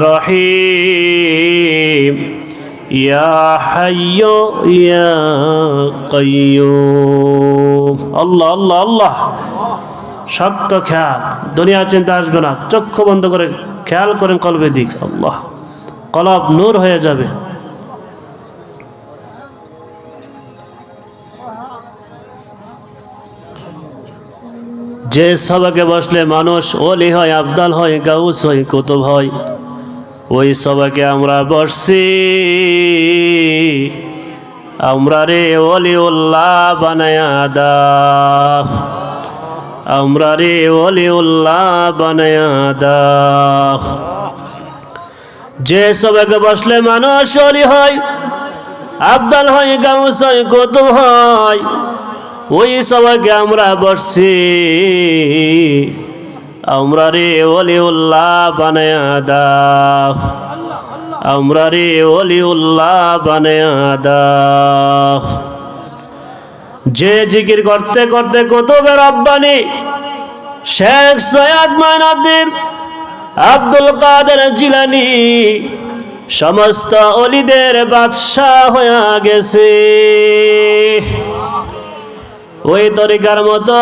রহিম ইয়া হাইয়্যু ইয়া কাইয়্যুম। আল্লাহ আল্লাহ আল্লাহ। শক্ত খেয়াল, দুনিয়া চিন্তা আসবে না। চক্ষু বন্ধ করে খেয়াল করেন কলবে দিক। আল্লাহ, কলব নূর হয়ে যাবে। যে সবাকে বসলে মানুষ ওলি হয়, আবদাল হয়, গাউস হয়, কুতুব হয়, ওই সবাকে আমরা বসছি। আমরা রে ওলিউল্লাহ বানায়া দাও, আমরা রে ওলিউল্লাহ বানায়া দাও। যে সবাকে বসলে মানুষ ওলি হয়, আবদাল হয়, গাউস হয়, কুতুব হয়, ওই সবাইকে আমরা বসছি। আমরা রে ওলিউল্লাহ বানায়া দাও, আমরা রে ওলিউল্লাহ বানায়া দাও। যে জিকির করতে করতে কুতুবে রব্বানি শেখ সৈয়দ মঈনুদ্দিন আব্দুল কাদের জিলানী সমস্ত ওলিদের বাদশাহ হয়ে গেছে, ওই তরিকার মতো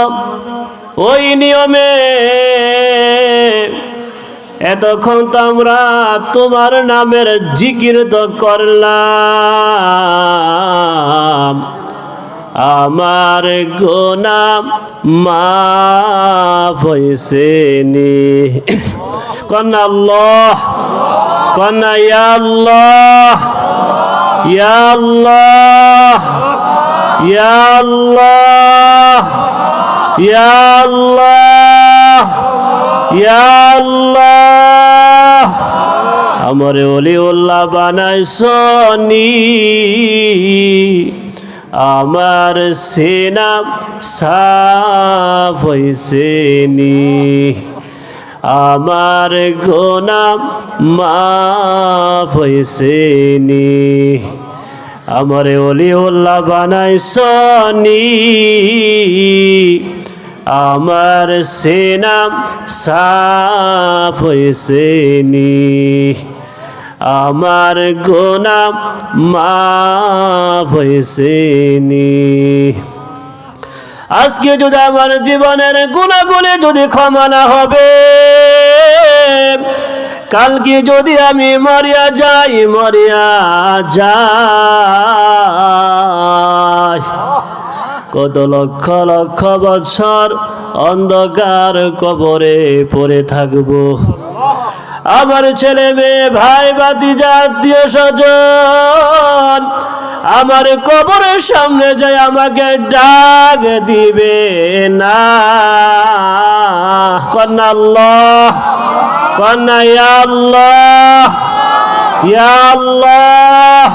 ওই নিয়মে এতক্ষণ তো আমরা তোমার নামের জিকির তো করলাম, আমার গুনাহ মাফ হইছে নি? কন্যা আল্লাহ, কন্যা ইয়া আল্লাহ, ইয়া আল্লাহ, ইয়া আল্লাহ, ইয়া আল্লাহ, ইয়া আল্লাহ। আমারে ওলিউল্লাহ বানাইছো নি, আমার সিনা সাফ হইছে নি, আমার গুনাহ মাফ হইছে নি, আমারে ওলিউল্লাহ বানাইছো নি, আমার সিনা সাফ হইছে নি, আমার গুনাহ মাফ হইছে নি। আজকে যদি আমার জীবনের গুনাহগুলি যদি ক্ষমা না হবে, কালকে যদি আমি মরিয়া যাই, মরিয়া যাই, কত লক্ষ লক্ষ বছর অন্ধকার কবরে পড়ে থাকবো। আমার ছেলে মেয়ে, ভাই ভাতিজা, আত্মীয় স্বজন আমার কবরের সামনে যায় আমাকে ডাক দিবে না? কন্যা আল্লাহ, কন্যা ইয়া আল্লাহ, ইয়া আল্লাহ,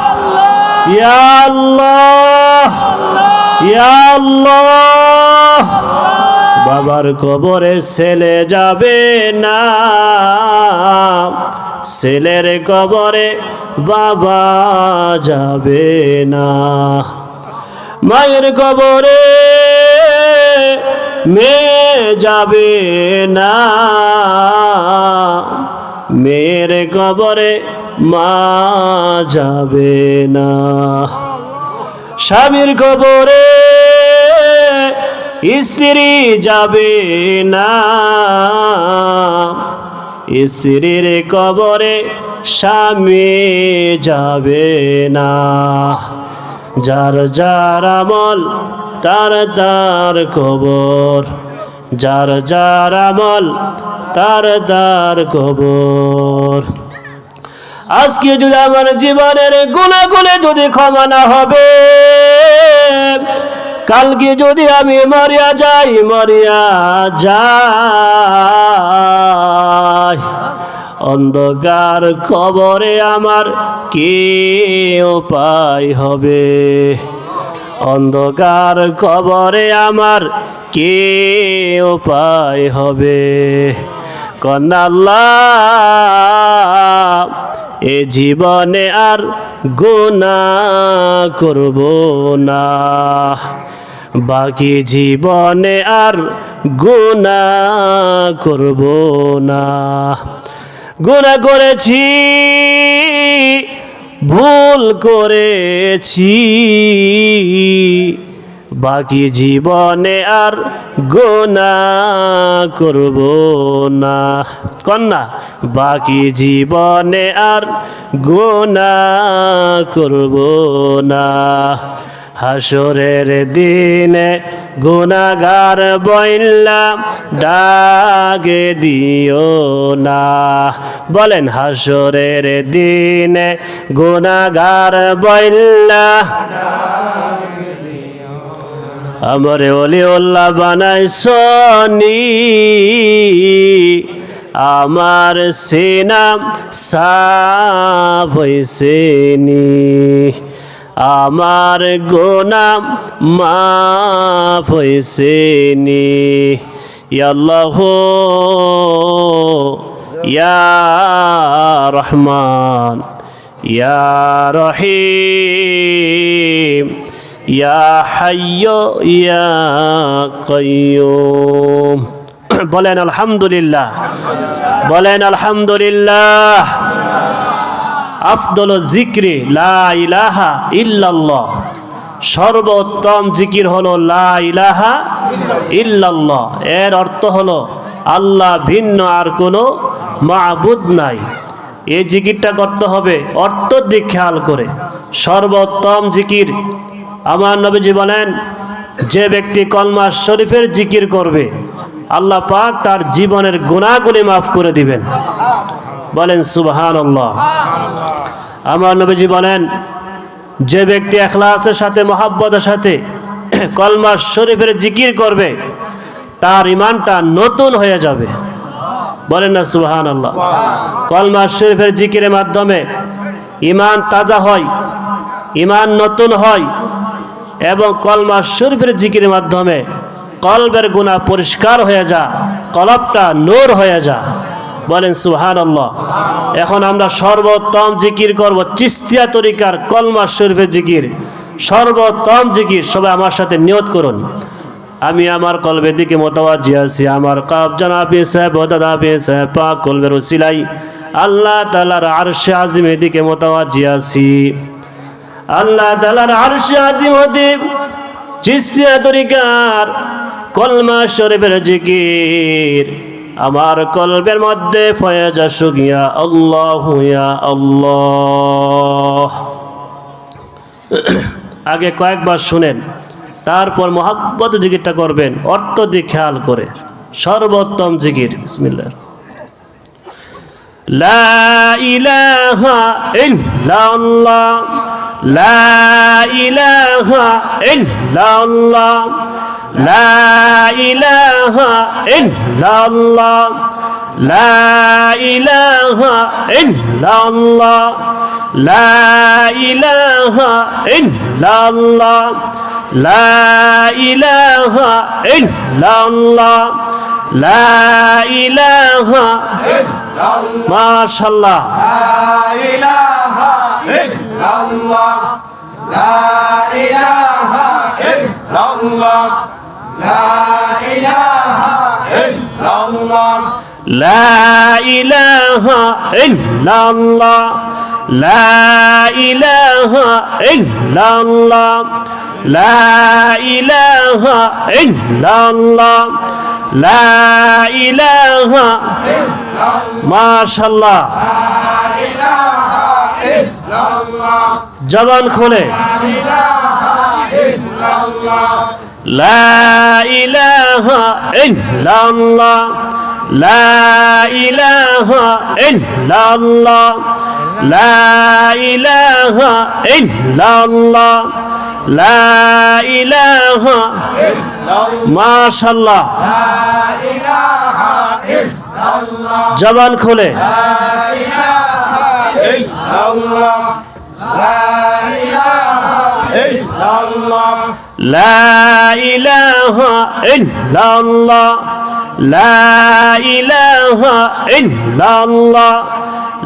ইয়া আল্লাহ, ইয়া আল্লাহ। বাবার কবরে ছেলে যাবে না, ছেলের কবরে বাবা যাবে না। মায়ের কবরে মেয়ে যাবে না, মেয়ের কবরে মা যাবে না। স্বামীর কবরে স্ত্রী যাবে না, স্ত্রীর কবরে স্বামী যাবে না। যার যার আমল তার তার কবর, যার যার আমল তার তার কবর। আজকে যদি আমার জীবনের গুনাহগুলো যদি ক্ষমা না হবে, কালকে যদি আমি মরিয়া যাই, অন্ধকার কবরে আমার কি উপায় হবে? অন্ধকার কবরে আমার কি উপায় হবে? কন্যা আল্লাহ, এ জীবনে আর গুনাহ করব না, বাকি জীবনে আর গুনাহ করব না। গুনাহ করেছি, ভুল করেছি, বাকি জীবনে আর গুনাহ করব না। কন্যা, বাকি জীবনে আর গুনাহ করব না। হাসরের দিনে গুনাহগার বইলা ডাকে দিও না। বলেন, হাসরের দিনে গুনাহগার বইলা আমরে ওলিউল্লাহ বানাইছনি, আমার সিনা সাফ হইছেনি, আমার গুনাহ মাফ হইছেনি। ইয়া আল্লাহ ইয়া রহমান ইয়া রহিম ইয়া হাইয়্যু ইয়া কাইয়্যুম। বলেন আলহামদুলিল্লাহ, বলেন আলহামদুলিল্লাহ। আফদল জিক্রি লা ইলাহা ইল্লাল্লাহ, সর্বোত্তম জিকির হলো লা ইলাহা ইল্লাল্লাহ। এর অর্থ হলো আল্লাহ ভিন্ন আর কোনো মাবুদ নাই। এই জিকিরটা করতে হবে অর্থ দিক খেয়াল করে। সর্বোত্তম জিকির, আমার নবীজি বলেন, যে ব্যক্তি কলমা শরীফের জিকির করবে আল্লাহ পাক তার জীবনের গুনাহগুলি মাফ করে দিবেন। বলেন সুবহানাল্লাহ। আমার নবীজি বলেন, যে ব্যক্তি ইখলাসের সাথে মহব্বতের সাথে কলমা শরীফের জিকির করবে তার ঈমানটা নতুন হয়ে যাবে। বলেন না সুবহানাল্লাহ। কলমা শরীফের জিকিরের মাধ্যমে ঈমান তাজা হয়, ঈমান নতুন হয়, এবং কলমা শরীফের জিকিরের মাধ্যমে কলবের গুনাহ পরিষ্কার হয়ে যায়, কলবটা নূর হয়ে যায়। বলেন সুবহানাল্লাহ। এখন আমরা সর্বোত্তম জিকির করব চিশতিয়া তরিকার কলমা শরীফের জিকির, সর্বোত্তম জিকির। সবাই আমার সাথে নিয়ত করুন। আমি আমার কলবের দিকে মোতাওয়াজ্জি আছি, আমার কাব জানাবি সাহেব দাদাবি সাহেব পাক কলবের ওসিলাই আল্লাহ তাআলার আরশে আজিমের দিকে মোতাওয়াজ্জি আছি। আল্লাহ তাআলার আরশে আজিম হতে চিশতিয়া তরিকার কলমা শরীফের জিকির আমার কলবের মধ্যে ফয়েজ আসুক। ইয়া আল্লাহ ইয়া আল্লাহ। আগে কয়েকবার শুনেন, তারপর মহব্বত জিকিরটা করবেন অর্থ দিয়ে খেয়াল করে। সর্বোত্তম জিকির বিসমিল্লাহ। লা ইলাহা ইল্লাল্লাহ, লা ইলাহা ইল্লাল্লাহ, লা ইলাহা ইল্লাল্লাহ, لا إله إلا الله لا إله إلا الله لا إله إلا الله لا إله ما شاء الله لا إله إلا الله لا إله إلا الله لا إله إلا الله لا إله إلا الله لا إله إلا الله لا إله إلا الله لا إله ما شاء الله জবান খোলে لا إله إلا الله لا إله إلا الله لا إله إلا الله لا إله ما شاء الله জবান খোলে لا إله إلا الله لا إله إلا الله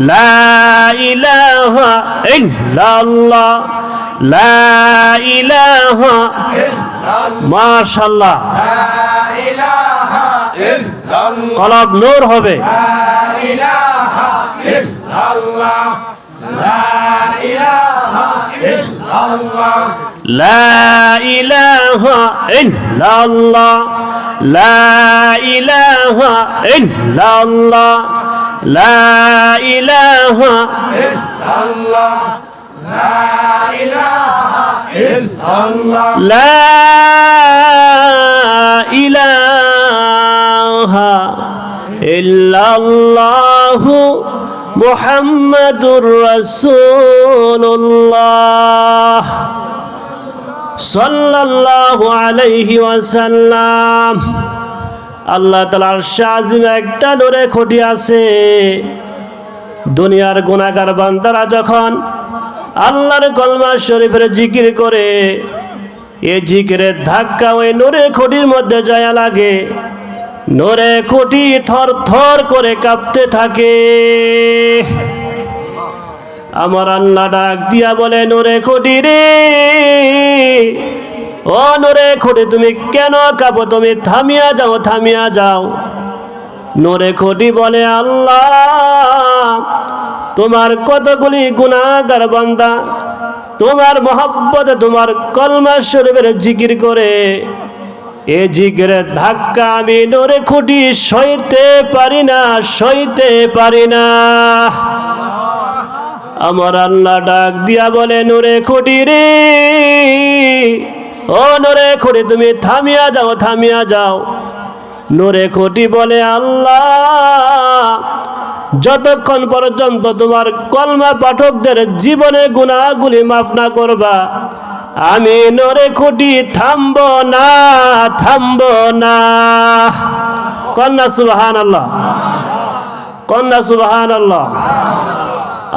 لا إله إلا الله لا إله ما شاء الله কলব নূর হবে لا إله إلا الله لا إله إلا الله لا إله إلا الله لا إله إلا الله محمد رسول الله صلى الله عليه وسلم আল্লাহ তাআলার শাজিম একটা নূরে খুঁটি আছে দুনিয়ার গুনাহগার বান্দারা যখন আল্লাহর কলমা শরীফের জিকির করে এই জিকিরের ধাক্কা ওই নূরে খুঁটির মধ্যে যায় লাগে নূরে খুঁটি থর থর করে কাঁপতে থাকে আমার আল্লাহ ডাক দিয়া বলে নূরে খুঁটি রে ও নূরে খুঁটি তুমি কেন কাঁপো তুমি থামিয়া যাও নূরে খুঁটি বলে আল্লাহ তোমার কতগুলি গুনাহগার বান্দা তোমার মহব্বতে তোমার কলমা শরীফের জিকির করে এ জিকিরের ধাক্কা আমি নূরে খুঁটি সইতে পারি না আমার আল্লাহ ডাক দিয়া বলে নূরে খুঁটি রে ও নূরে খুঁটি তুমি থামিয়া যাও নূরে খুঁটি বলে আল্লাহ যতক্ষণ পর্যন্ত তোমার কলমা পাঠকদের জীবনে গুনাহগুলি মাফ না করবা আমি নূরে খুঁটি থামবো না কন্যা সুবহানাল্লাহ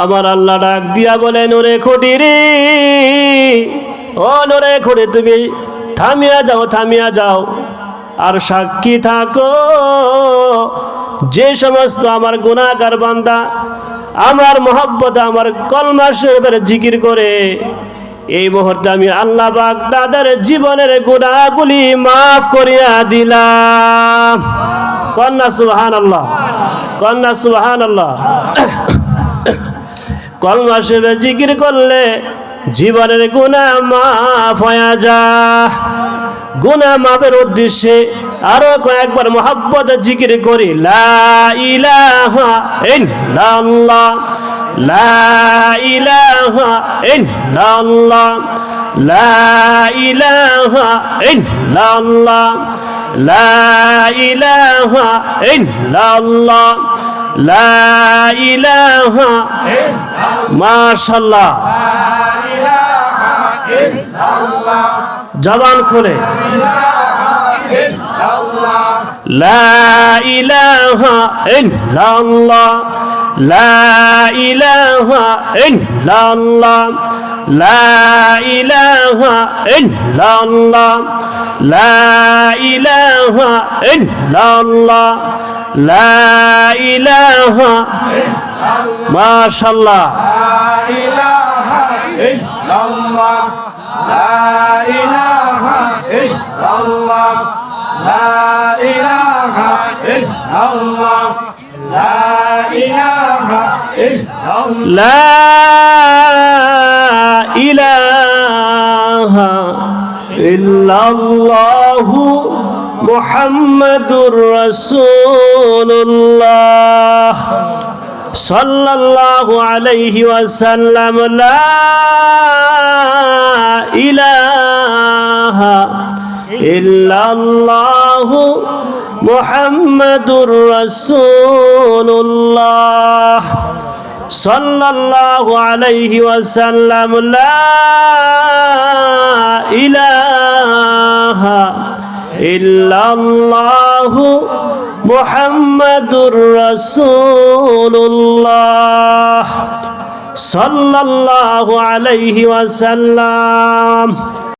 আমার আল্লাহ ডাক দিয়া বলে নূরে খুঁটি রে ও নূরে খুঁটি তুমি থামিয়া যাও আর সাক্ষী থাকো যে সমস্ত আমার গুনাহগার বান্দা আমার মহব্বত আমার কলমা শরীফের জিকির করে এই মুহূর্তে আমি আল্লাহ পাক তাদের জীবনের গুনাহগুলি মাফ করিয়া দিলাম কন্যা সুবহানাল্লাহ কলমা শরীফের জিকির করলে জীবনের গুনাহ মাফ হয়ে যায় গুনাহ মাফের উদ্দেশ্যে আরো কয়েকবার মহব্বত জিকির করি লা ইলাহা ইল্লাল্লাহ লা ইলাহা ইল্লাল্লাহ লা ইলাহা ইল্লাল্লাহ লা ইলাহা ইল্লাল্লাহ লা ইলাহা মাশাআল্লাহ জবান খুলে লা ইলাহা ইল্লাল্লাহ লা ইলাহা ইল্লাল্লাহ লা ইলাহা ইল্লাল্লাহ লা ইলাহা ইল্লাল্লাহ লা ইলাহা মাশাআল্লাহ لا إله إلا الله لا إله إلا الله لا إله إلا الله لا إله إلا الله لا إله إلا الله محمد رسول الله صلى الله عليه وسلم لا إله إلا الله محمد رسول الله صلى الله عليه وسلم لا إله إلا الله محمد رسول الله صلى الله عليه وسلم